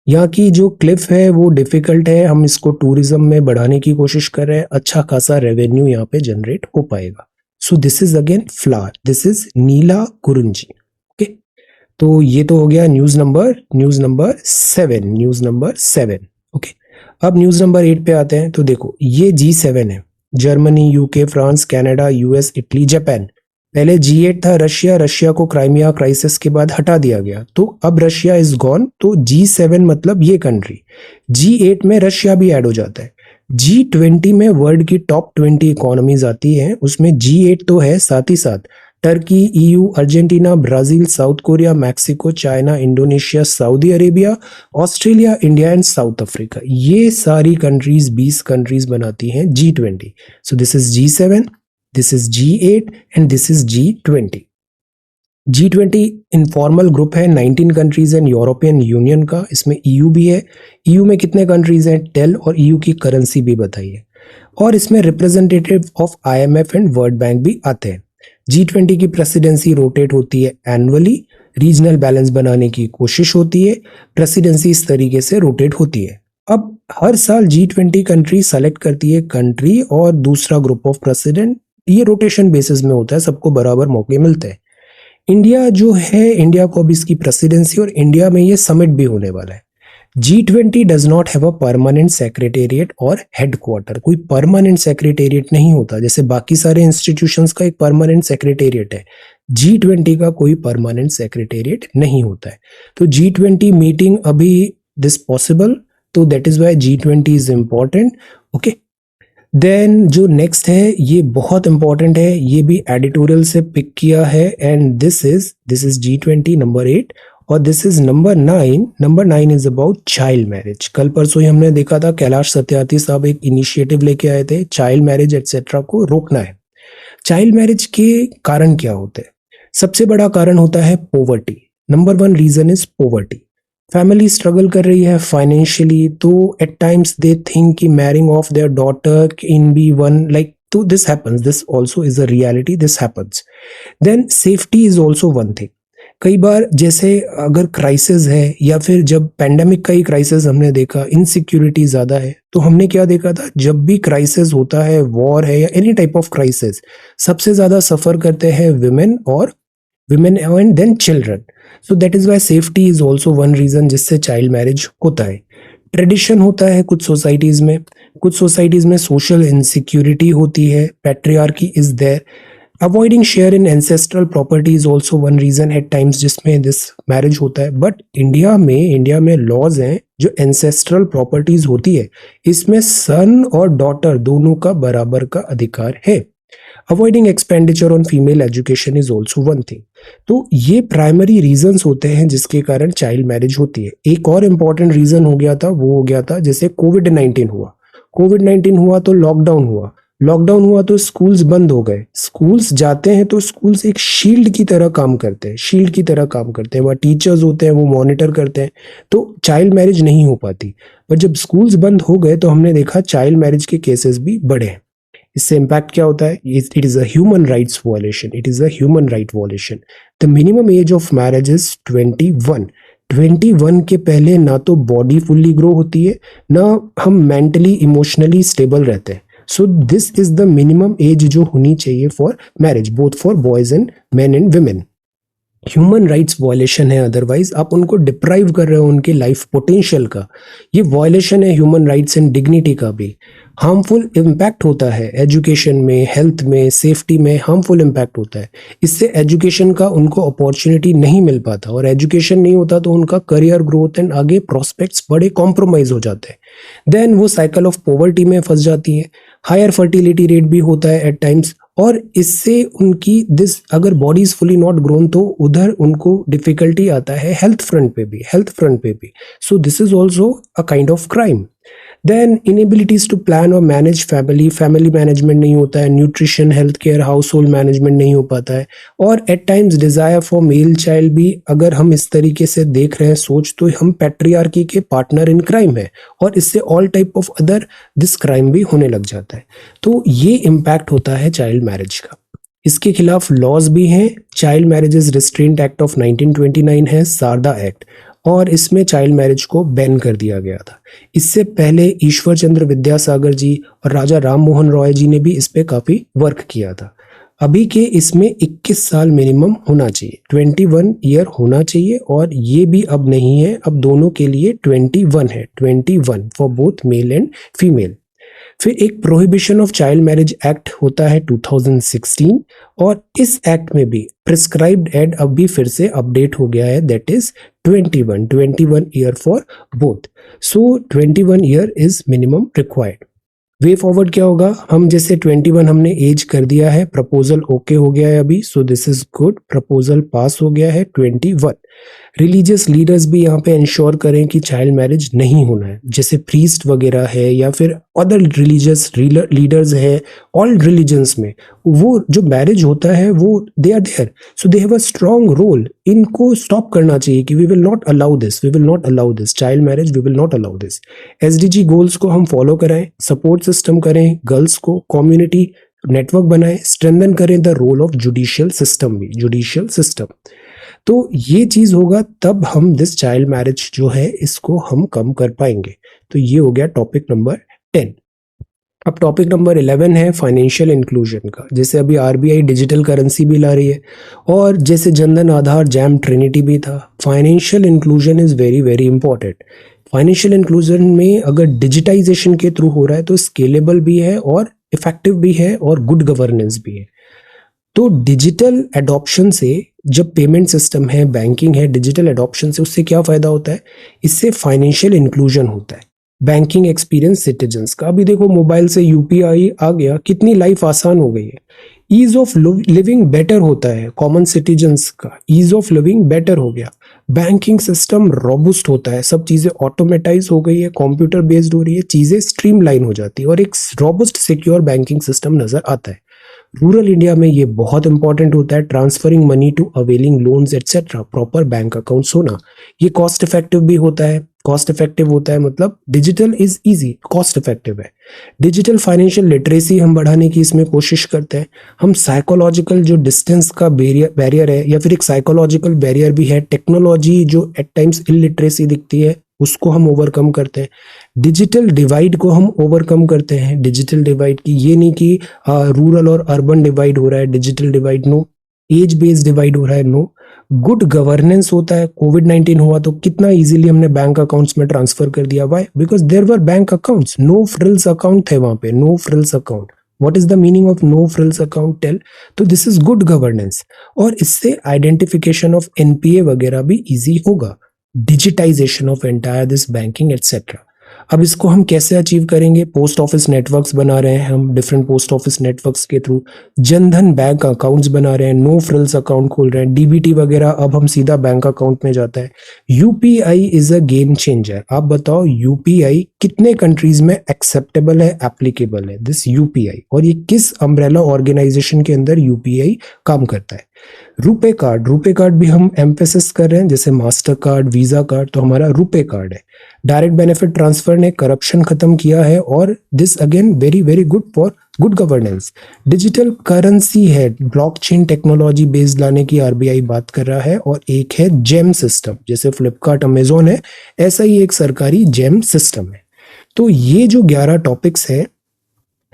यहाँ की जो क्लिफ है वो डिफिकल्ट है, हम इसको टूरिज्म में बढ़ाने की कोशिश कर रहे हैं, अच्छा खासा रेवेन्यू यहाँ पे जनरेट हो पाएगा। So this is again flower, this is Neelakurinji. Okay, तो ये तो हो गया न्यूज नंबर 7। ओके, अब न्यूज नंबर 8 पे आते हैं। तो देखो ये G7 है, Germany, UK, France, Canada, US, Italy, Japan. पहले G8 था रशिया को क्राइमिया क्राइसिस के बाद हटा दिया गया, तो अब रशिया इज गॉन, तो G7 मतलब ये कंट्री। G8 में रशिया भी ऐड हो जाता है। G20 में वर्ल्ड की टॉप 20 इकोनॉमीज आती हैं, उसमें G8 तो है, साथ ही साथ Turkey, EU, Argentina, Brazil, south Korea, Mexico, China, Indonesia, Saudi Arabia, Australia, India and south Africa. ये सारी कंट्रीज 20 कंट्रीज बनाती हैं G20। So this is G7, this is G8 and this is G20। G20 informal group है, 19 countries and European union का, इसमें EU भी है। EU में कितने कंट्रीज हैं, टेल, और EU की करेंसी भी बताइए। और इसमें representative of IMF and world bank भी आते हैं। G20 की प्रेसिडेंसी रोटेट होती है एनुअली, रीजनल बैलेंस बनाने की कोशिश होती है, प्रेसिडेंसी इस तरीके से रोटेट होती है। अब हर साल G20 कंट्री सेलेक्ट करती है कंट्री और दूसरा ग्रुप ऑफ प्रेसिडेंट, ये रोटेशन बेसिस में होता है, सबको बराबर मौके मिलते हैं। इंडिया जो है, इंडिया को अब इसकी प्रेसिडेंसी, और इंडिया में ये समिट भी होने वाला है। G20 does not have a permanent secretariat और हेडक्वार्टर, कोई परमानेंट सेक्रेटेरिएट नहीं होता, जैसे बाकी सारे इंस्टीट्यूशंस का एक परमानेंट सेक्रेटेरिएट है, G20 का कोई परमानेंट सेक्रेटेरिएट नहीं होता है। तो G20 मीटिंग अभी दिस पॉसिबल, तो that is why G20 is important. Okay, then जो नेक्स्ट है ये बहुत इंपॉर्टेंट है, ये भी एडिटोरियल से पिक किया है, and this is G20 number 8, और this is number 9। Number 9 is about child marriage. कल परसों ही हमने देखा था, कैलाश सत्यार्थी साहब एक इनिशिएटिव लेके आए थे, चाइल्ड मैरिज एटसेट्रा को रोकना है। चाइल्ड मैरिज के कारण क्या होते हैं? सबसे बड़ा कारण होता है poverty. Number one reason is poverty. Family struggle कर रही है फाइनेंशियली, तो एट टाइम्स दे थिंक कि marrying off their daughter in be one like, तो this happens, this also is a reality, this happens. Then safety is also one thing. कई बार जैसे अगर क्राइसिस है या फिर जब पैंडेमिक का ही क्राइसिस हमने देखा, इनसिक्योरिटी ज्यादा है, तो हमने क्या देखा था, जब भी क्राइसिस होता है, वॉर है या एनी टाइप ऑफ क्राइसिस, सबसे ज्यादा सफर करते हैं women and then children. So that is why safety is also one reason जिससे चाइल्ड मैरिज होता है। ट्रेडिशन होता है कुछ सोसाइटीज में सोशल इनसिक्योरिटी होती है, patriarchy is there. Avoiding share in ancestral property is also one reason at times जिसमें दिस मैरिज होता है। बट इंडिया में लॉज हैं जो एंसेस्ट्रल प्रॉपर्टीज होती है, इसमें सन और डॉटर दोनों का बराबर का अधिकार है। Avoiding expenditure on female education is also one thing. तो ये प्राइमरी रीजंस होते हैं जिसके कारण चाइल्ड मैरिज होती है। एक और इम्पॉर्टेंट रीजन हो गया था जैसे कोविड 19 हुआ तो लॉकडाउन हुआ तो स्कूल्स बंद हो गए। स्कूल्स जाते हैं तो स्कूल्स एक शील्ड की तरह काम करते हैं, वहाँ टीचर्स होते हैं, वो मॉनिटर करते हैं, तो चाइल्ड मैरिज नहीं हो पाती। पर जब स्कूल्स बंद हो गए तो हमने देखा चाइल्ड मैरिज के केसेस भी बढ़े हैं। इससे इम्पैक्ट क्या होता है, it is a human rights violation. The minimum age of marriage is 21 के पहले ना तो बॉडी फुल्ली ग्रो होती है, ना हम मेंटली इमोशनली स्टेबल रहते हैं। So this is the minimum age जो होनी चाहिए for marriage, both for boys and main and women. Human rights violation है, अदरवाइज आप उनको डिप्राइव कर रहे हो उनके लाइफ पोटेंशियल का। ये वॉयलेशन है ह्यूमन राइट्स एंड डिग्निटी का भी। हार्मफुल इम्पैक्ट होता है एजुकेशन में, हेल्थ में, सेफ्टी में हार्मफुल इम्पैक्ट होता है। इससे एजुकेशन का उनको अपॉर्चुनिटी नहीं मिल पाता, और एजुकेशन नहीं होता तो उनका करियर ग्रोथ एंड आगे प्रोस्पेक्ट्स बड़े कॉम्प्रोमाइज हो जाते हैं। देन वो साइकिल ऑफ पॉवर्टी में फंस जाती है। हायर फर्टिलिटी रेट भी होता है एट टाइम्स, और इससे उनकी अगर body is fully not grown तो उधर उनको डिफिकल्टी आता है हेल्थ फ्रंट पे भी। So this is also a kind of crime. Then inabilities to plan और मैनेज फैमिली मैनेजमेंट नहीं होता है, nutrition, health care, household management नहीं हो पाता है, और at times desire for male child भी, अगर हम इस तरीके से देख रहे हैं सोच, तो हम पैट्रियार्की के पार्टनर इन क्राइम है, और इससे all type of other this crime भी होने लग जाता है। तो ये इम्पैक्ट होता है चाइल्ड मैरिज का। इसके खिलाफ लॉज भी हैं। Child marriages restraint act of 1929 है, शारदा एक्ट, और इसमें चाइल्ड मैरिज को बैन कर दिया गया था। इससे पहले ईश्वर चंद्र विद्यासागर जी और राजा राम मोहन रॉय जी ने भी इस पे काफी वर्क किया था। अभी के इसमें 21 साल मिनिमम होना चाहिए, 21 ईयर होना चाहिए, और ये भी अब नहीं है, अब दोनों के लिए 21 है, 21 for both male and female. फिर एक prohibition of child marriage act होता है 2016, और इस एक्ट में भी प्रिस्क्राइब्ड एज अब भी फिर से अपडेट हो गया है, that is 21 year for both. So 21 year is minimum required. Way forward क्या होगा, हम जैसे 21 हमने एज कर दिया है, प्रपोजल ओके हो गया है अभी, so this is good, proposal pass हो गया है 21। रिलीजियस लीडर्स भी यहाँ पे इंश्योर करें कि चाइल्ड मैरिज नहीं होना है, जैसे प्रीस्ट वगैरह है या फिर अदर रिलीजियस लीडर्स है। ऑल रिलीजन्स में वो जो मैरिज होता है वो they are there, so they have a strong role. इनको स्टॉप करना चाहिए कि we will not allow this child marriage, we will not allow this. SDG goals को हम फॉलो कराएं, सपोर्ट सिस्टम करें, गर्ल्स को कम्युनिटी नेटवर्क बनाएं, स्ट्रेंथन करें the role of judicial system. तो ये चीज होगा तब हम दिस चाइल्ड मैरिज जो है इसको हम कम कर पाएंगे। तो ये हो गया टॉपिक नंबर 10। अब टॉपिक नंबर 11 है फाइनेंशियल इंक्लूजन का। जैसे अभी आरबीआई डिजिटल करेंसी भी ला रही है, और जैसे जनधन, आधार, जैम, ट्रिनिटी भी था। Financial inclusion is very very important. Financial inclusion में अगर डिजिटाइजेशन के थ्रू हो रहा है तो स्केलेबल भी है और इफेक्टिव भी है और गुड गवर्नेंस भी है। तो डिजिटल एडॉप्शन से, जब पेमेंट सिस्टम है, बैंकिंग है, डिजिटल एडॉप्शन से उससे क्या फायदा होता है, इससे फाइनेंशियल इंक्लूजन होता है। बैंकिंग एक्सपीरियंस सिटीजन्स का, अभी देखो मोबाइल से यूपीआई आ गया, कितनी लाइफ आसान हो गई है। ईज ऑफ लिविंग बेटर होता है, कॉमन सिटीजन्स का ईज ऑफ लिविंग बेटर हो गया। बैंकिंग सिस्टम रोबुस्ट होता है, सब चीजें ऑटोमेटाइज हो गई है, कंप्यूटर बेस्ड हो रही है, चीजें स्ट्रीमलाइन हो जाती है, और एक रोबुस्ट सिक्योर बैंकिंग सिस्टम नजर आता है। रूरल इंडिया में ये बहुत इंपॉर्टेंट होता है, transferring money to availing loans etcetera, proper bank accounts होना। ये कॉस्ट इफेक्टिव भी होता है। कॉस्ट इफेक्टिव होता है मतलब digital is easy, cost effective है। डिजिटल फाइनेंशियल लिटरेसी हम बढ़ाने की इसमें कोशिश करते हैं। हम साइकोलॉजिकल जो डिस्टेंस का बैरियर है, या फिर एक साइकोलॉजिकल बैरियर भी है, टेक्नोलॉजी जो एट टाइम्स इलिटरेसी दिखती है, उसको हम ओवरकम करते हैं। डिजिटल डिवाइड को हम ओवरकम करते हैं। डिजिटल डिवाइड की ये नहीं कि रूरल और अर्बन डिवाइड हो रहा है, digital divide no. Age based divide हो रहा है, नो। गुड गवर्नेंस होता है। कोविड-19 हुआ तो कितना इजीली हमने बैंक अकाउंट्स में ट्रांसफर कर दिया। Why? Because there were bank accounts, no frills account थे वहां पे, no frills account. What is the meaning of no frills account? Tell. तो दिस इज गुड गवर्नेंस, और इससे आइडेंटिफिकेशन ऑफ एनपीए वगैरह भी इजी होगा। Digitisation of entire this banking etcetera. अब इसको हम कैसे अचीव करेंगे? पोस्ट ऑफिस नेटवर्क्स बना रहे हैं हम, डिफरेंट पोस्ट ऑफिस नेटवर्क्स के थ्रू। जनधन बैंक अकाउंट्स बना रहे हैं, नो फ्रिल्स अकाउंट खोल रहे हैं। डीबीटी वगैरह अब हम सीधा बैंक अकाउंट में जाता है। UPI is a game changer. आप बताओ यूपीआई कितने कंट्रीज में एक्सेप्टेबल है, एप्लीकेबल है दिस यूपीआई, और ये किस अम्ब्रेला ऑर्गेनाइजेशन के अंदर यूपीआई काम करता है? रुपे कार्ड, रुपे कार्ड भी हम एम्फेसिस कर रहे हैं, जैसे मास्टर कार्ड, वीजा कार्ड, तो हमारा रुपे कार्ड है। डायरेक्ट बेनिफिट ट्रांसफर ने करप्शन खत्म किया है, और this again very very good for good governance. Digital currency है, ब्लॉकचेन टेक्नोलॉजी बेस्ड लाने की आरबीआई बात कर रहा है। और एक है जेम सिस्टम, जैसे फ्लिपकार्ट अमेजोन है, ऐसा ही एक सरकारी जेम सिस्टम है। तो ये जो 11 टॉपिक्स हैं,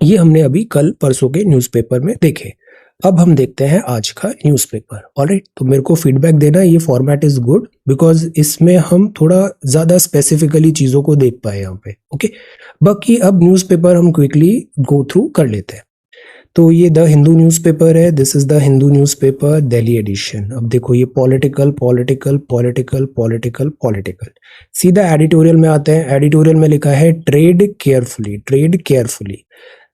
ये हमने अभी कल परसों के न्यूज़पेपर में देखे। अब हम देखते हैं आज का न्यूज़पेपर। ऑलराइट, तो मेरे को फीडबैक देना, ये फॉर्मेट इज गुड बिकॉज इसमें हम थोड़ा ज्यादा स्पेसिफिकली चीजों को देख पाए यहाँ पे। ओके, बाकी अब न्यूज़पेपर हम क्विकली गो थ्रू कर लेते हैं। तो ये द हिंदू न्यूज़पेपर है, this is the Hindu newspaper Delhi edition. अब देखो ये political political political political political, सीधा एडिटोरियल में आते हैं। एडिटोरियल में लिखा है tread carefully, tread carefully.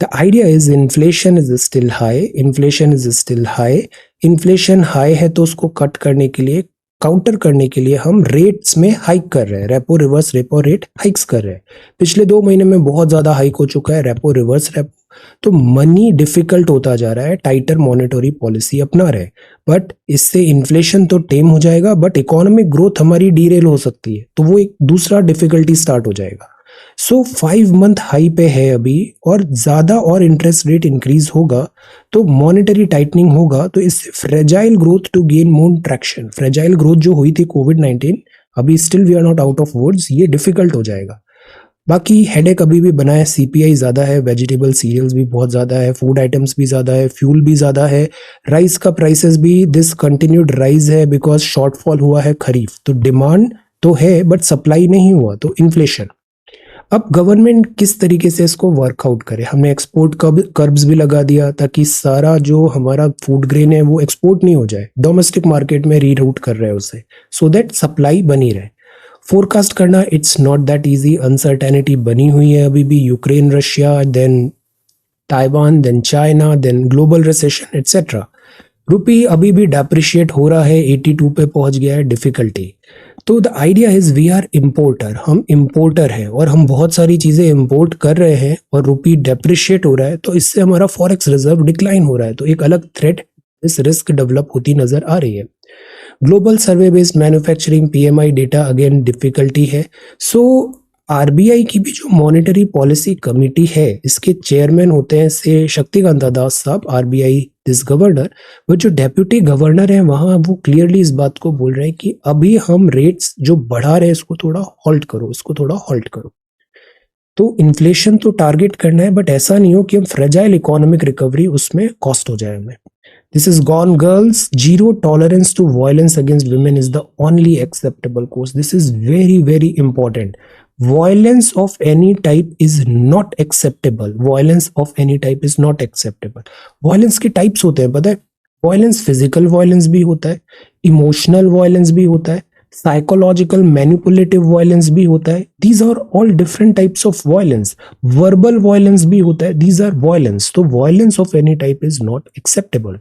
The idea is inflation is still high, inflation is still high, inflation high है तो उसको कट करने के लिए, काउंटर करने के लिए हम रेट्स में हाइक कर रहे हैं, repo reverse repo rate hikes कर रहे हैं। पिछले 2 महीने में बहुत ज्यादा हाइक हो चुका है रेपो रिवर्स रेपो, तो मनी डिफिकल्ट होता जा रहा है, टाइटर मॉनेटरी पॉलिसी अपना रहे। बट इससे इन्फ्लेशन तो टेम हो जाएगा, बट इकोनॉमिक ग्रोथ हमारी डीरेल हो सकती है, तो वो एक दूसरा डिफिकल्टी स्टार्ट हो जाएगा। सो 5 मंथ हाई पे है अभी, और ज्यादा और इंटरेस्ट रेट इंक्रीज होगा तो मॉनेटरी टाइटनिंग होगा, तो इससे fragile growth to gain more traction, fragile growth जो हुई थी कोविड-19, अभी still we are not out of woods, ये डिफिकल्ट हो जाएगा। बाकी हेडेक अभी भी बना है, सीपीआई ज्यादा है, वेजिटेबल सीरियल्स भी बहुत ज्यादा है, फूड आइटम्स भी ज्यादा है, फ्यूल भी ज्यादा है, राइस का प्राइसेस भी दिस कंटिन्यूड राइज है बिकॉज शॉर्टफॉल हुआ है खरीफ, तो डिमांड तो है बट सप्लाई नहीं हुआ, तो इन्फ्लेशन। अब गवर्नमेंट किस तरीके से इसको वर्कआउट करे? हमने एक्सपोर्ट कर्ब्स भी लगा दिया ताकि सारा जो हमारा फूड ग्रेन है वो एक्सपोर्ट नहीं हो जाए, डोमेस्टिक मार्केट में रीरूट कर रहे हैं उसे, सो दैट सप्लाई बनी रहे। फोरकास्ट करना it's not that easy, uncertainty बनी हुई है अभी भी, Ukraine Russia, then Taiwan, then China, then global recession etcetera. Rupee अभी भी डेप्रिशिएट हो रहा है, 82 पे पहुंच गया है, डिफिकल्टी। तो the idea is we are importer, हम इम्पोर्टर हैं और हम बहुत सारी चीजें इम्पोर्ट कर रहे हैं और रुपी डेप्रिशिएट हो रहा है, तो इससे हमारा फॉरेक्स रिजर्व डिक्लाइन हो रहा है, तो एक अलग थ्रेट, इस रिस्क डेवलप होती नजर आ रही है। Global survey based manufacturing PMI data again difficulty है। सो आरबीआई की भी जो मॉनेटरी पॉलिसी कमेटी है, इसके चेयरमैन होते हैं से शक्तिकांत दास साहब, आरबीआई दिस गवर्नर, वो जो डेप्यूटी गवर्नर है वहां, वो क्लियरली इस बात को बोल रहे हैं कि अभी हम रेट्स जो बढ़ा रहे हैं इसको थोड़ा हॉल्ट करो, इसको थोड़ा हॉल्ट करो। तो इन्फ्लेशन तो टारगेट करना है, बट ऐसा नहीं हो कि हम फ्रेजाइल इकोनॉमिक रिकवरी उसमें कॉस्ट हो जाए हमें। This is gone, girls. Zero tolerance to violence against women is the only acceptable course. This is very, very important. Violence of any type is not acceptable. Violence of any type is not acceptable. Violence के types होते हैं, पता है? Violence physical violence भी होता है, emotional violence भी होता है, psychological manipulative violence भी होता है. These are all different types of violence. Verbal violence भी होता है. These are violence. तो violence of any type is not acceptable.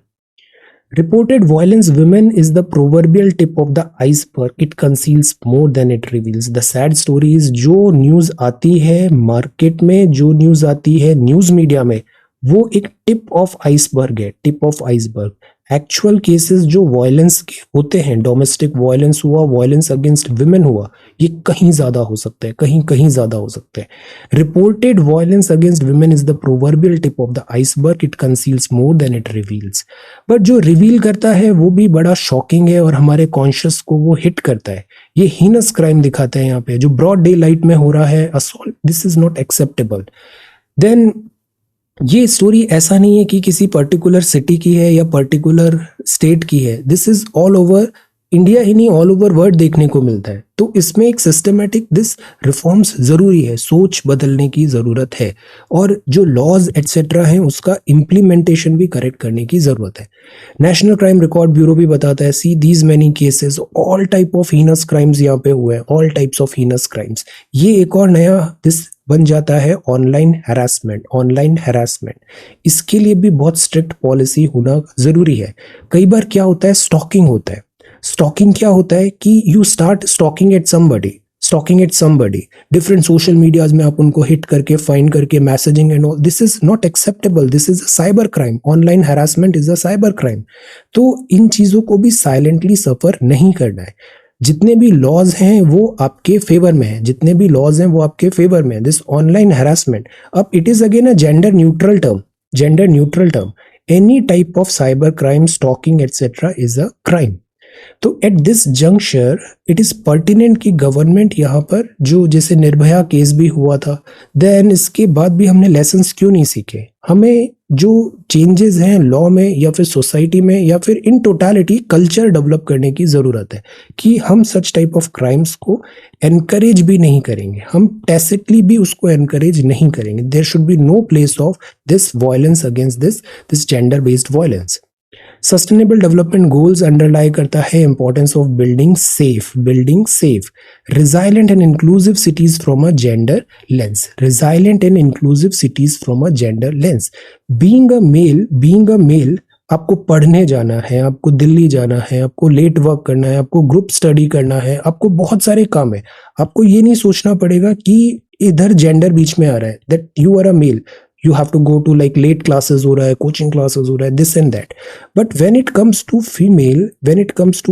Reported violence women is the proverbial tip of the iceberg. It conceals more than it reveals. The sad story is जो news आती है market में, जो news आती है news media में, वो एक टिप ऑफ आइसबर्ग है, tip of iceberg. Actual cases जो वायलेंस के होते हैं, डोमेस्टिक वायलेंस हुआ, वायलेंस अगेंस्ट विमेन हुआ, ये कहीं ज्यादा हो सकता है, कहीं कहीं ज्यादा हो सकता है। Reported violence against women is the proverbial tip of the iceberg, it conceals more than it reveals. But जो रिवील करता है वो भी बड़ा शॉकिंग है और हमारे कॉन्शियस को वो हिट करता है। ये हीनस क्राइम दिखाते हैं यहाँ पे, जो ब्रॉड डे लाइट में हो रहा है, assault, this is not acceptable. Then ये स्टोरी ऐसा नहीं है कि किसी पर्टिकुलर सिटी की है या पर्टिकुलर स्टेट की है, this is all over India ही नहीं, ऑल ओवर वर्ल्ड देखने को मिलता है। तो इसमें एक सिस्टमेटिक दिस रिफॉर्म्स जरूरी है, सोच बदलने की जरूरत है, और जो लॉज एटसेट्रा हैं उसका इम्प्लीमेंटेशन भी करेक्ट करने की जरूरत है। नेशनल क्राइम रिकॉर्ड ब्यूरो भी बताता है, see these many cases, all type of heinous crimes यहाँ पे हुए हैं, all types of heinous crimes. ये एक और नया दिस बन जाता है ऑनलाइन हैरासमेंट, ऑनलाइन हैरासमेंट। इसके लिए भी बहुत स्ट्रिक्ट पॉलिसी होना जरूरी है। कई बार क्या होता है, स्टॉकिंग होता है। स्टॉकिंग क्या होता है कि you start stalking at somebody, stalking at somebody, different social medias में आप उनको हिट करके, फाइंड करके, messaging and all, this is not acceptable, this is a cyber crime, online harassment is a cyber crime. तो इन चीजों को भी साइलेंटली सफर नहीं करना है। जितने भी लॉज हैं वो आपके फेवर में है, जितने भी लॉज हैं वो आपके फेवर में है। दिस ऑनलाइन हैरासमेंट, अब it is again a gender neutral term, gender neutral term. Any type of cyber crime, stalking etcetera is a crime. तो at this juncture it is pertinent कि government यहाँ पर, जो जैसे Nirbhaya case भी हुआ था, देन इसके बाद भी हमने लेसन्स क्यों नहीं सीखे? हमें जो चेंजेस हैं लॉ में या फिर सोसाइटी में या फिर इन टोटालिटी कल्चर डेवलप करने की जरूरत है कि हम सच टाइप ऑफ क्राइम्स को एनकरेज भी नहीं करेंगे, हम टैसिटली भी उसको एनकरेज नहीं करेंगे। There should be no place of this violence against this gender based violence. Sustainable development goals underlie करता है importance of building safe, resilient and inclusive cities from a gender lens, resilient and inclusive cities from a gender lens. Being a male, आपको पढ़ने जाना है, आपको दिल्ली जाना है, आपको लेट वर्क करना है, आपको ग्रुप स्टडी करना है, आपको बहुत सारे काम है। आपको ये नहीं सोचना पड़ेगा कि इधर जेंडर बीच में आ रहा है, that you are a male, you have to go to like late classes हो रहा है, coaching classes हो रहा है, this and that. But when it comes to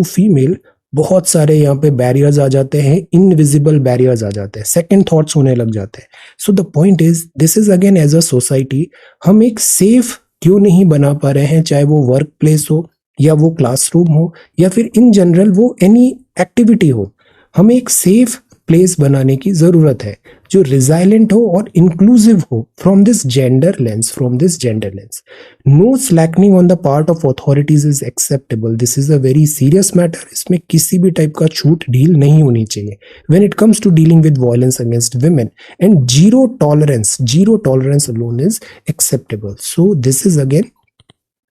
female, बहुत सारे यहाँ पे बैरियर्स आ जाते हैं, इनविजिबल बैरियर्स आ जाते हैं, सेकंड थॉट्स होने लग जाते हैं। So the point is, this is again as a society हम एक सेफ क्यों नहीं बना पा रहे हैं, चाहे वो वर्क प्लेस हो या वो क्लासरूम हो या फिर इन जनरल वो एनी एक्टिविटी हो। हमें एक सेफ प्लेस बनाने की जरूरत है जो रिजाइलेंट हो और इंक्लूसिव हो from this gender lens, no slackening on the part of authorities is acceptable, this is a very serious matter. इसमें किसी भी टाइप का छूट ढील नहीं होनी चाहिए when it comes to dealing with violence against women, and zero tolerance alone is acceptable. So this is again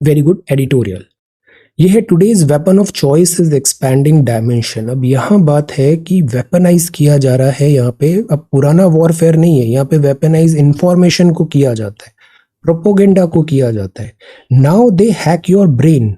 very good editorial. ये है today's weapon of choice is expanding dimension. अब यहाँ बात है कि वेपनाइज किया जा रहा है यहाँ पे, अब पुराना वॉरफेयर नहीं है, यहाँ पे वेपनाइज इंफॉर्मेशन को किया जाता है, प्रोपोगेंडा को किया जाता है। Now they hack your brain,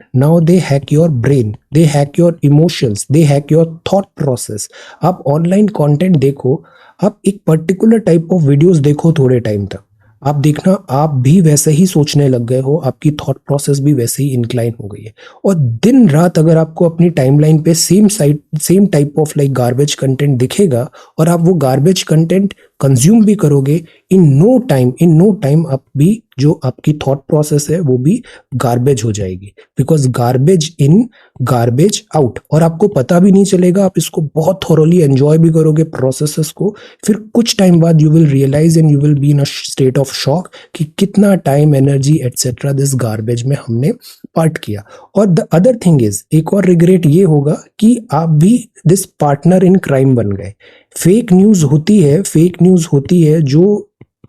they hack your emotions, they hack your thought process. आप ऑनलाइन कंटेंट देखो, आप एक पर्टिकुलर टाइप ऑफ वीडियोस देखो थोड़े टाइम तक, आप देखना आप भी वैसे ही सोचने लग गए हो, आपकी थॉट प्रोसेस भी वैसे ही इंक्लाइन हो गई है। और दिन रात अगर आपको अपनी टाइमलाइन पे same type of like garbage content दिखेगा और आप वो गार्बेज कंटेंट कंज्यूम भी करोगे, इन नो टाइम आप भी जो आपकी थॉट प्रोसेस है वो भी गार्बेज हो जाएगी, because garbage in garbage out. और आपको पता भी नहीं चलेगा, आप इसको बहुत थॉरोली एंजॉय भी करोगे प्रोसेसेस को, फिर कुछ टाइम बाद you will realise and you will be in a state of shock कि कितना time, energy etcetera this garbage में हमने पार्ट किया। और द अदर थिंग इज, एक और रिग्रेट ये होगा कि आप भी दिस पार्टनर इन क्राइम बन गए। फेक न्यूज होती है जो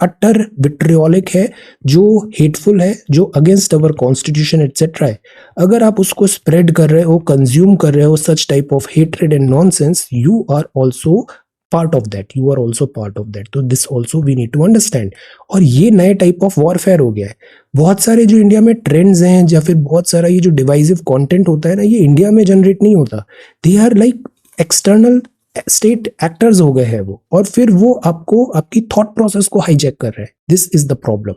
अटर विट्रियोलिक है, जो हेटफुल है, जो अगेंस्ट अवर कॉन्स्टिट्यूशन एटसेट्रा है। अगर आप उसको स्प्रेड कर रहे हो, कंज्यूम कर रहे हो such type of hatred and nonsense, you are also part of that. तो this also we need to understand. और ये नए टाइप ऑफ वॉरफेयर हो गया है। बहुत सारे जो इंडिया में ट्रेंड्स हैं या फिर बहुत सारा ये जो डिवाइसिव कंटेंट होता है ना, ये इंडिया में जनरेट नहीं होता, they are like external state actors हो गए हैं वो, और फिर वो आपको आपकी थॉट प्रोसेस को हाईजैक कर रहे हैं। This is the problem.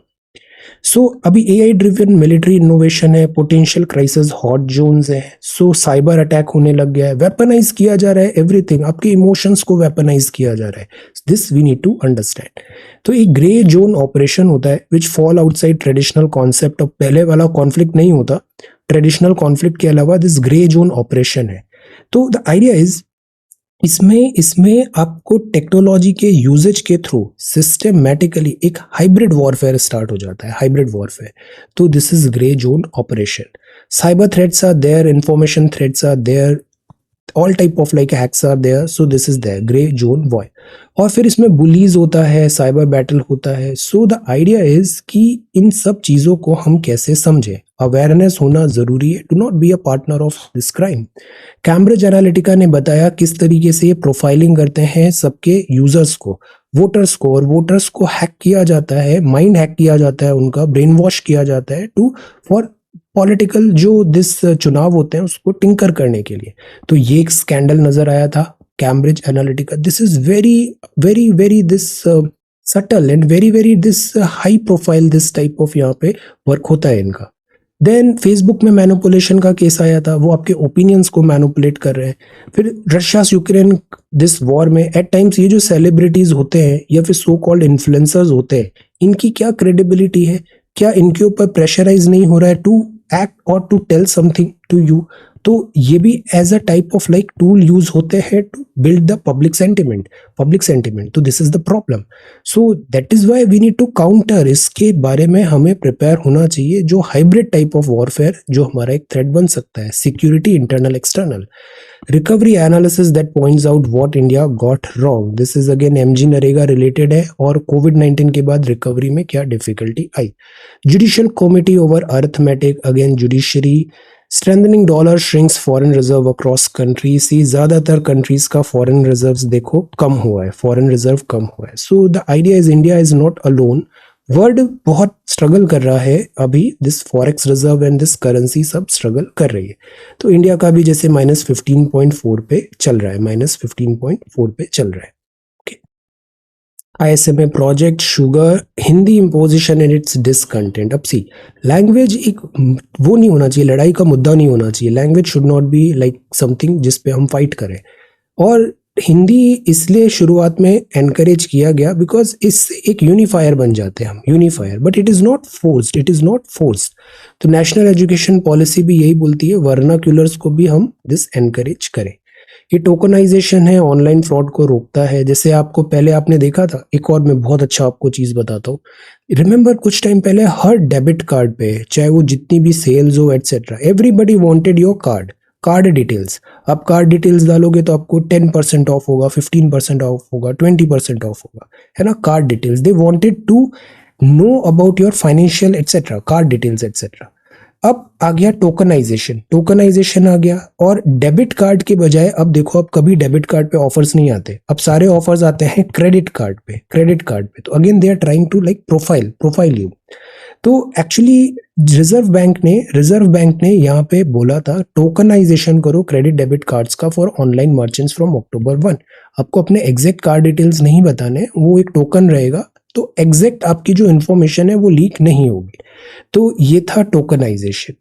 So अभी एआई ड्रिवन मिलिट्री इनोवेशन है, पोटेंशियल क्राइसिस हॉट जोन्स है, सो साइबर अटैक होने लग गया है, वेपनाइज किया जा रहा है एवरीथिंग, आपके इमोशंस को वेपनाइज किया जा रहा है। This we need to understand. तो एक ग्रे जोन ऑपरेशन होता है which fall outside traditional concept. अब पहले वाला कॉन्फ्लिक्ट नहीं होता, ट्रेडिशनल कॉन्फ्लिक्ट के अलावा दिस ग्रे जोन ऑपरेशन है। तो द आइडिया इज इसमें आपको टेक्नोलॉजी के यूजेज के थ्रू सिस्टमैटिकली एक हाइब्रिड वॉरफेयर स्टार्ट हो जाता है, हाइब्रिड वॉरफेयर। तो this is grey zone operation. Cyber threats are there, information threats are there, all type of like hacks are there, so this is their grey zone war. और फिर इसमें bullies होता है, cyber battle होता है। सो the idea is कि इन सब चीजों को हम कैसे समझें, अवेयरनेस होना जरूरी है, do not be a partner of this crime. Cambridge Analytica ने बताया किस तरीके से ये प्रोफाइलिंग करते हैं सबके यूजर्स को, वोटर्स को, और वोटर्स को हैक किया जाता है, माइंड हैक किया जाता है, उनका ब्रेन वॉश किया जाता है टू फॉर पॉलिटिकल जो दिस चुनाव होते हैं उसको टिंकर करने के लिए। तो ये एक स्कैंडल नजर आया था Cambridge Analytica. This is very very very this subtle and very very this high profile, this type of यहाँ पे वर्क होता है इनका। देन फेसबुक में मैनिपुलेशन का केस आया था, वो आपके ओपिनियंस को मैनिपुलेट कर रहे हैं। फिर रशिया यूक्रेन दिस वॉर में एट टाइम्स ये जो सेलिब्रिटीज होते हैं या फिर सो कॉल्ड इन्फ्लुएंसर्स होते हैं, इनकी क्या क्रेडिबिलिटी है, क्या इनके ऊपर प्रेशराइज नहीं हो रहा है टू एक्ट और to tell something to you. तो ये भी as a type of like tool use होते हैं to build the public sentiment. तो this is the problem. So that is why we need to counter, इसके बारे में हमें प्रिपेयर होना चाहिए, जो हाइब्रिड टाइप ऑफ वॉरफेयर जो हमारा एक थ्रेट बन सकता है, security internal external. Recovery analysis that points out what India got wrong, this is again MG NREGA related है, और कोविड-19 के बाद रिकवरी में क्या डिफिकल्टी आई। Judicial committee over arithmetic, again judiciary. Strengthening dollar shrinks foreign reserve across country, see ज्यादातर countries का फॉरेन रिजर्व्स देखो कम हुआ है, फॉरेन रिजर्व कम हुआ है। सो the idea is India is not alone, world बहुत स्ट्रगल कर रहा है अभी, this forex reserve and this currency सब स्ट्रगल कर रही है। तो इंडिया का भी जैसे -15.4 पे चल रहा है, -15.4 पे चल रहा है। ISMA project sugar, Hindi imposition and it's discontent. अब सी लैंग्वेज एक वो नहीं होना चाहिए, लड़ाई का मुद्दा नहीं होना चाहिए। Language should not be like something जिस पे हम फाइट करें। और हिंदी इसलिए शुरुआत में एनकरेज किया गया बिकॉज इससे एक यूनिफायर बन जाते हैं हम, unifier, but it is not forced, it is not forced. तो नेशनल एजुकेशन पॉलिसी भी यही बोलती है वर्नाक्यूलर्स को भी हम दिस एनकरेज करें। ये टोकनाइजेशन है, ऑनलाइन फ्रॉड को रोकता है। जैसे आपको पहले आपने देखा था, एक और मैं बहुत अच्छा आपको चीज बताता हूँ। रिमेंबर कुछ टाइम पहले हर डेबिट कार्ड पे, चाहे वो जितनी भी सेल्स हो etcetera, everybody wanted your card details. आप कार्ड डिटेल्स डालोगे तो आपको 10% ऑफ होगा, 15% ऑफ होगा, 20% ऑफ होगा, है ना। Card details, they wanted to know about your financial etcetera, card details etcetera. अब आ गया टोकनाइजेशन आ गया, और डेबिट कार्ड के बजाय अब देखो, अब कभी डेबिट कार्ड पे ऑफर्स नहीं आते, अब सारे ऑफर्स आते हैं क्रेडिट कार्ड पे। तो again they are trying to like profile you. तो एक्चुअली रिजर्व बैंक ने यहाँ पे बोला था टोकनाइजेशन करो क्रेडिट डेबिट कार्ड्स का for online merchants from October 1। आपको अपने एग्जैक्ट कार्ड डिटेल्स नहीं बताने, वो एक टोकन रहेगा, तो एग्जैक्ट आपकी जो इन्फॉर्मेशन है वो लीक नहीं होगी। तो ये था टोकनाइजेशन।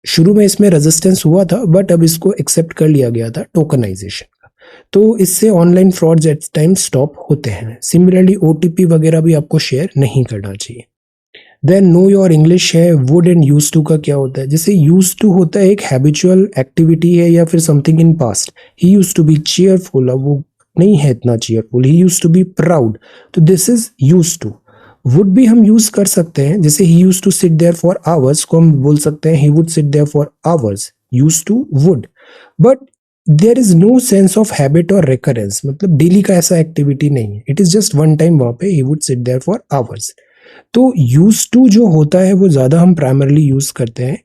शुरू में इसमें रेजिस्टेंस हुआ था, बट अब इसको एक्सेप्ट कर लिया गया था टोकनाइजेशन का। तो इससे online frauds at time stop होते हैं। सिमिलरली OTP वगैरह भी आपको शेयर नहीं करना चाहिए। देन नो योर इंग्लिश है, वुड एंड यूज टू का क्या होता है। जैसे यूज टू होता है एक हैबिचुअल एक्टिविटी है या फिर something in past. He use to be cheerful, अब वो नहीं है इतना cheerful. He use to be proud, तो this is use to. Would भी हम यूज कर सकते हैं, जैसे he use to sit there for hours को हम बोल सकते हैं he would sit there for hours, use to would. But there is no sense of habit और रिकरेंस, मतलब डेली का ऐसा एक्टिविटी नहीं है, it is just one time वहां पे ही would sit there for hours. तो यूज टू जो होता है वो ज्यादा हम प्राइमरली यूज करते हैं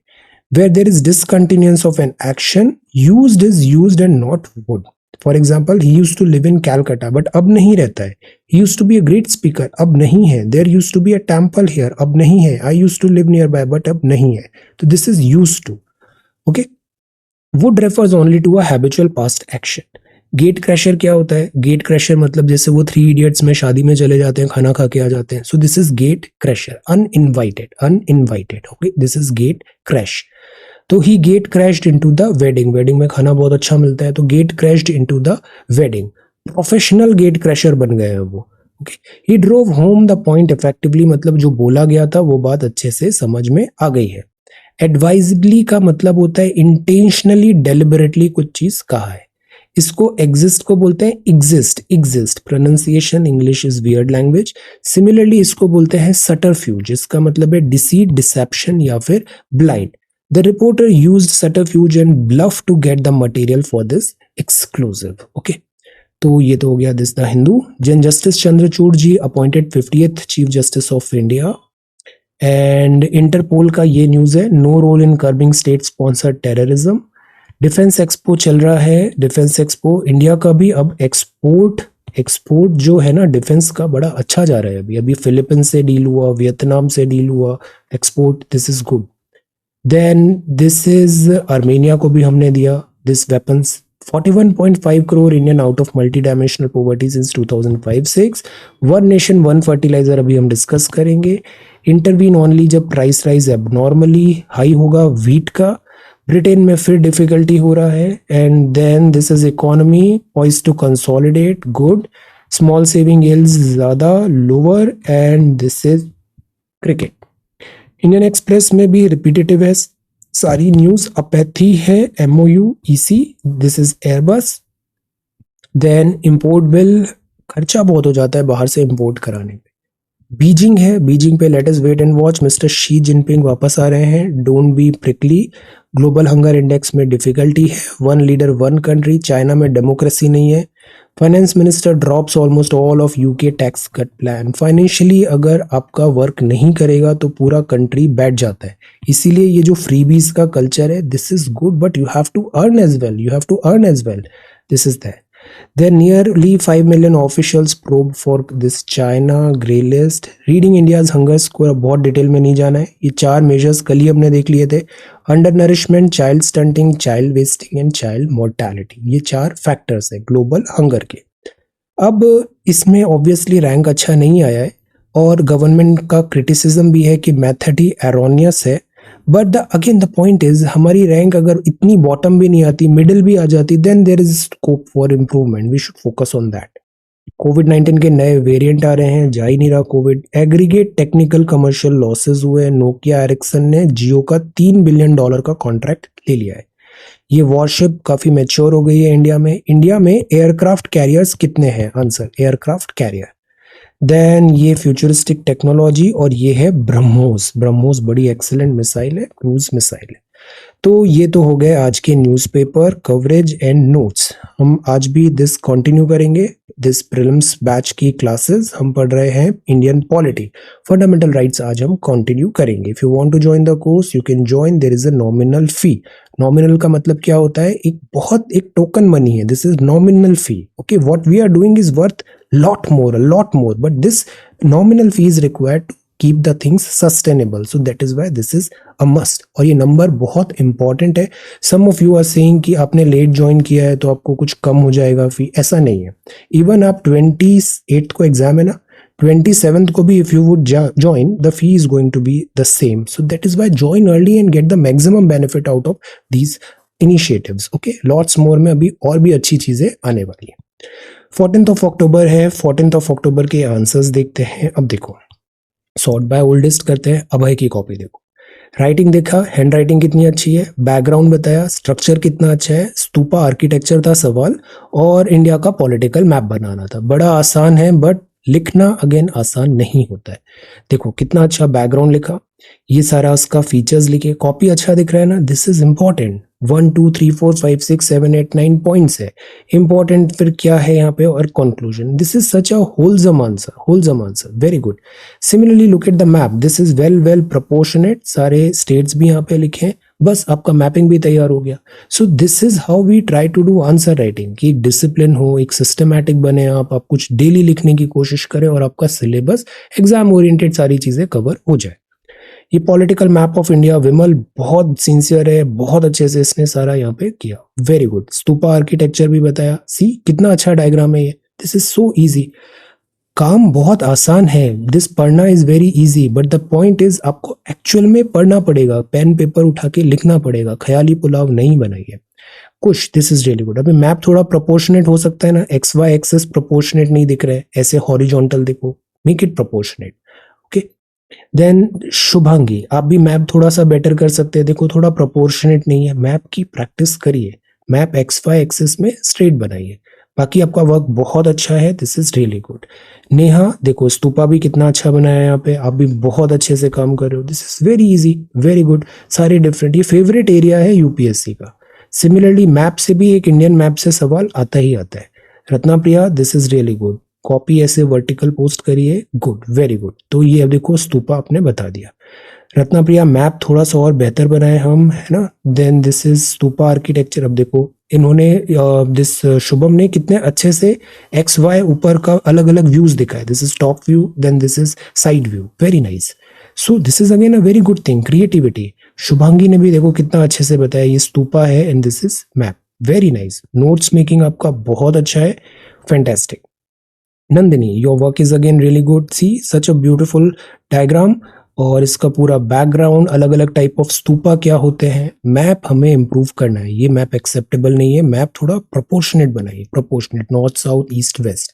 where there is discontinuance of an action, used is used and not would. For example, he use to live in Calcutta, but अब नहीं रहता है। He use to be a great speaker, अब नहीं है। There use to be a temple here, अब नहीं है। I use to live nearby, but अब नहीं है। तो this is use to. Okay, would refers only to a habitual past action. Gate crasher क्या होता है? गेट क्रैशर मतलब जैसे वो थ्री इडियट्स में शादी में चले जाते हैं, खाना खा के आ जाते हैं, so this is gate crasher, uninvited, okay, this is gate crash. तो he gate crashed into the wedding, wedding में खाना बहुत अच्छा मिलता है, तो gate crashed into the wedding, professional gate crasher बन गए हैं वो, okay. He drove home the point effectively, मतलब जो बोला गया था वो बात अच्छे से समझ में आ गई है। एडवाइजली का मतलब होता है इंटेंशनली, डेलिबरेटली कुछ चीज कहा है। इसको एग्जिस्ट को बोलते हैं exist, pronunciation English is weird language. Similarly इसको बोलते हैं सटरफ्यूज, इसका मतलब है डिसीट, डिसेप्शन या फिर blind. The reporter used subterfuge and bluff to get the material for this exclusive, okay. तो ये तो हो गया दिस द हिंदू। जन justice Chandrachud ji appointed 50th chief justice of India. And Interpol का ये न्यूज है, no role in curbing state sponsored terrorism. Defence expo चल रहा है, डिफेंस एक्सपो इंडिया का भी अब एक्सपोर्ट जो है ना डिफेंस का बड़ा अच्छा जा रहा है। अभी फिलीपींस से डील हुआ, वियतनाम से डील हुआ, export, this is good. Then this is Armenia को भी हमने दिया this weapons. 41.5 crore Indian out of multi dimensional poverty since 2005-6। One nation one fertilizer अभी हम डिस्कस करेंगे। इंटरवीन ओनली जब प्राइस राइज एबनॉर्मली हाई होगा व्हीट का। ब्रिटेन में फिर डिफिकल्टी हो रहा है। And then this is economy poise to consolidate, good. Small saving yields ज्यादा, lower. And this is cricket. Indian Express में भी रिपीटेटिव है सारी न्यूज। अपैथी है MOU EC, this is Airbus. Then import bill, खर्चा बहुत हो जाता है बाहर से इंपोर्ट कराने पे। बीजिंग है, बीजिंग पे let us wait and watch, mister Xi Jinping वापस आ रहे हैं, don't be prickly. Global hunger index में डिफिकल्टी है, one leader one country, China में डेमोक्रेसी नहीं है। Finance minister drops almost all of UK tax cut plan. Financially अगर आपका वर्क नहीं करेगा तो पूरा कंट्री बैठ जाता है, इसीलिए ये जो फ्रीबीज का कल्चर है this is good, but you have to earn as well, this is that. There are nearly 5 million officials probed for this China grey list. Reading India's hunger score, अब बहुत डिटेल में नहीं जाना है। ये 4 measures कल ही हमने देख लिए थे, under nourishment, child stunting, child wasting and child mortality. ये 4 फैक्टर्स है ग्लोबल हंगर के। अब इसमें ऑब्वियसली रैंक अच्छा नहीं आया है और गवर्नमेंट का क्रिटिसिज्म भी है कि मेथड ही एरोनियस है। But again the point is, हमारी रैंक अगर इतनी बॉटम भी नहीं आती, मिडिल भी आ जाती, then there is scope for improvement, we should focus on that. कोविड-19 के नए वेरिएंट आ रहे हैं, जा ही नहीं रहा Covid. Aggregate technical commercial losses हुए, नोकिया एरिक्सन ने जियो का $3 बिलियन का कॉन्ट्रैक्ट ले लिया है। ये वॉरशिप काफी मैच्योर हो गई है इंडिया में। इंडिया में एयरक्राफ्ट कैरियर्स कितने हैं? Answer, aircraft carrier. देन ये फ्यूचरिस्टिक टेक्नोलॉजी, और ये है ब्रह्मोस बड़ी एक्सीलेंट मिसाइल है, क्रूज मिसाइल है। तो ये तो हो गए आज के न्यूज़पेपर कवरेज एंड नोट्स। हम आज भी दिस कंटिन्यू करेंगे, दिस प्रीलिम्स बैच की क्लासेस हम पढ़ रहे हैं इंडियन पॉलिटी, फंडामेंटल राइट्स आज हम कंटिन्यू करेंगे। If you want to join the course you can join, there is a nominal fee. Nominal का मतलब क्या होता है? एक टोकन मनी है, this is nominal fee, okay. What we are doing is worth lot more, but this nominal fee is required to keep the things sustainable, so that is why this is a must। और ये number बहुत important है। some of you are saying कि आपने late join किया है तो आपको कुछ कम हो जाएगा फी, ऐसा नहीं है। इवन आप 28th को एग्जाम है ना, 27th को भी if you would join, the fee is going to be the same, so that is why join early and get the maximum benefit out of these initiatives, okay। lots more में अभी और भी अच्छी चीजें आने वाली है। 14th of October है, 14th of October के आंसर्स देखते हैं। अब देखो, सॉर्ट बाय ओल्डेस्ट करते हैं। अभय की कॉपी देखो, राइटिंग देखा, हैंड राइटिंग कितनी अच्छी है, बैकग्राउंड बताया, स्ट्रक्चर कितना अच्छा है, स्तूपा आर्किटेक्चर था सवाल, और इंडिया का पॉलिटिकल मैप बनाना था। बड़ा आसान है, बट लिखना अगेन आसान नहीं होता है। देखो कितना अच्छा बैकग्राउंड लिखा, ये सारा उसका फीचर्स लिखे, कॉपी अच्छा दिख रहा है ना, दिस इज इंपॉर्टेंट। 1 2 3 4 5 6 7 8 9 पॉइंट्स है इंपॉर्टेंट। फिर क्या है यहाँ पे, और conclusion, this is such a wholesome answer, very good. Similarly look at the map, this is well proportionate, सारे स्टेट्स भी यहाँ पे लिखे हैं, बस आपका मैपिंग भी तैयार हो गया। So this is how we try to do answer writing, कि एक डिसिप्लिन हो, एक सिस्टमैटिक बने, आप कुछ डेली लिखने की कोशिश करें और आपका सिलेबस एग्जाम ओरिएंटेड सारी चीजें कवर हो जाए। ये पॉलिटिकल मैप ऑफ इंडिया, विमल बहुत सिंसियर है, बहुत अच्छे से इसने सारा यहाँ पे किया, वेरी गुड। स्तूपा आर्किटेक्चर भी बताया, सी कितना अच्छा डायग्राम है ये, दिस इज सो इजी। काम बहुत आसान है, दिस पढ़ना is very easy, but the point is आपको एक्चुअल में पढ़ना पड़ेगा, पेन पेपर उठा के लिखना पड़ेगा, ख्याली पुलाव नहीं बनाइए। कुछ दिस इज रियली गुड। अभी मैप थोड़ा प्रोपोर्शनेट हो सकता है ना, एक्स वाई एक्सेस प्रोपोर्शनेट नहीं दिख रहे, ऐसे हॉरिजॉन्टल देखो, make it proportionate, okay. Then Shubhangi, आप भी मैप थोड़ा सा बेटर कर सकते हैं, देखो थोड़ा प्रोपोर्शनेट नहीं है, मैप की प्रैक्टिस करिए, मैप एक्स वाई एक्सेस में स्ट्रेट बनाइए, बाकी आपका वर्क बहुत अच्छा है, this is really good. Neha देखो स्तूपा भी कितना अच्छा बनाया है यहाँ पे, आप भी बहुत अच्छे से काम कर रहे हो, this is very easy, very good. सारे डिफरेंट, ये फेवरेट एरिया है यूपीएससी का। सिमिलरली मैप से भी एक इंडियन मैप से सवाल आता ही आता है। Ratna Priya, this is really good, copy ऐसे वर्टिकल पोस्ट करिए, गुड, वेरी गुड। तो ये अब देखो स्तूपा आपने बता दिया। रत्ना प्रिया मैप थोड़ा सा और बेहतर बनाए हम, है ना। Then this is stupa architecture, अब देखो इन्होंने दिस शुभम ने कितने अच्छे से एक्स वाई ऊपर का अलग अलग व्यूज दिखाए, this is top view, then this is side view, very nice. So this is again a very good thing, creativity. Shubhangi ने भी देखो कितना अच्छे से बताया, ये स्तूपा है and this is map, very nice. Notes making आपका बहुत अच्छा है, fantastic. Nandini, your work is again really good, see such a beautiful diagram, और इसका पूरा बैकग्राउंड, अलग अलग टाइप ऑफ स्तूपा क्या होते हैं, मैप हमें इम्प्रूव करना है, ये मैप एक्सेप्टेबल नहीं है, मैप थोड़ा प्रोपोर्शनेट बनाइए, proportionate, north south east west.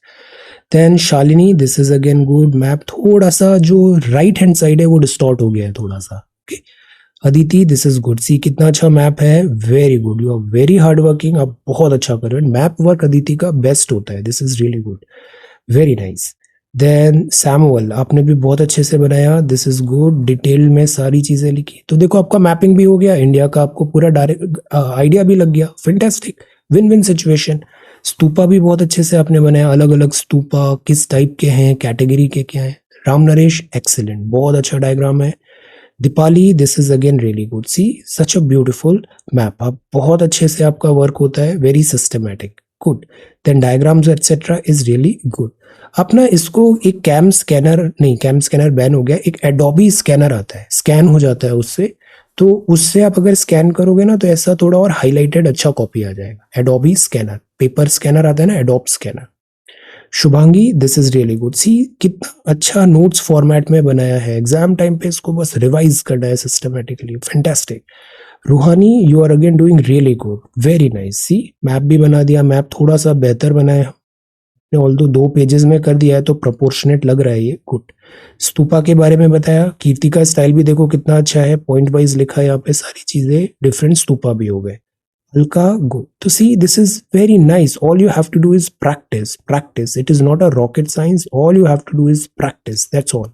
Then Shalini, this is again good, map थोड़ा सा जो राइट हैंड साइड है वो डिस्टॉर्ट हो गया है थोड़ा सा, okay. Aditi, this is good, see कितना अच्छा मैप है, very good, you are very hard working, आप बहुत अच्छा कर रहे हो, मैप वर्क अदिति का बेस्ट होता है, this is really good, very nice. Then Samuel, आपने भी बहुत अच्छे से बनाया, दिस इज गुड, डिटेल में सारी चीजें लिखी, तो देखो आपका मैपिंग भी हो गया इंडिया का, आपको पूरा डायरेक्ट आइडिया भी लग गया, fantastic, win win situation. Stupa भी बहुत अच्छे से आपने बनाया, अलग अलग स्तूपा किस टाइप के हैं, कैटेगरी के क्या हैं। राम नरेश, एक्सीलेंट, बहुत अच्छा डायग्राम है। Deepali, this is again really good, see such a beautiful map, आप बहुत अच्छे से आपका वर्क होता है, very systematic, good. Then diagrams etcetera is really good. अपना इसको एक कैम स्कैनर, नहीं कैम स्कैनर बैन हो गया, एक एडोबी स्कैनर आता है, स्कैन हो जाता है उससे, तो उससे आप अगर स्कैन करोगे ना तो ऐसा थोड़ा और हाईलाइटेड अच्छा कॉपी आ जाएगा, एडोबी स्कैनर, पेपर स्कैनर आता है ना, Adobe scanner. Shubhangi, this is really good, see कितना अच्छा नोट्स फॉर्मेट में बनाया है, एग्जाम टाइम पे इसको बस रिवाइज करना है systematically, fantastic. Roohani, you are again doing really good, very nice, see map भी बना दिया, मैप थोड़ा सा बेहतर बनाया, ऑल्दो 2 पेजेस में कर दिया है तो प्रोपोर्शनेट लग रहा है ये, गुड। स्तूपा के बारे में बताया, कीर्ति का स्टाइल भी देखो कितना अच्छा है, पॉइंट वाइज लिखा है यहाँ पे, सारी चीजें डिफरेंट स्तूपा भी हो गए, हल्का गुड। तो see this is very nice, all you have to do is practice, practice, it is not a rocket science, all you have to do is practice, that's all.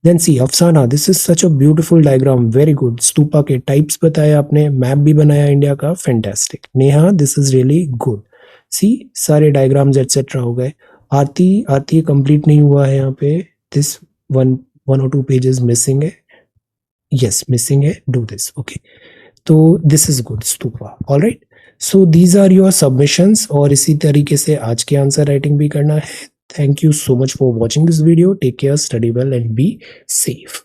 Then see Afsana, this is such a beautiful diagram, very good. Stupa के types बताया आपने, map भी बनाया India का, fantastic. Neha, this is really good, see सारे diagrams etcetera हो गए। आरती, आरती complete नहीं हुआ है यहाँ पे, दिस वन और 2 पेजेस मिसिंग है, यस मिसिंग है, डू दिस, ओके। तो this is good stupa, alright. So these are your submissions, और इसी तरीके से आज के आंसर राइटिंग भी करना है। Thank you so much for watching this video. Take care, study well and be safe.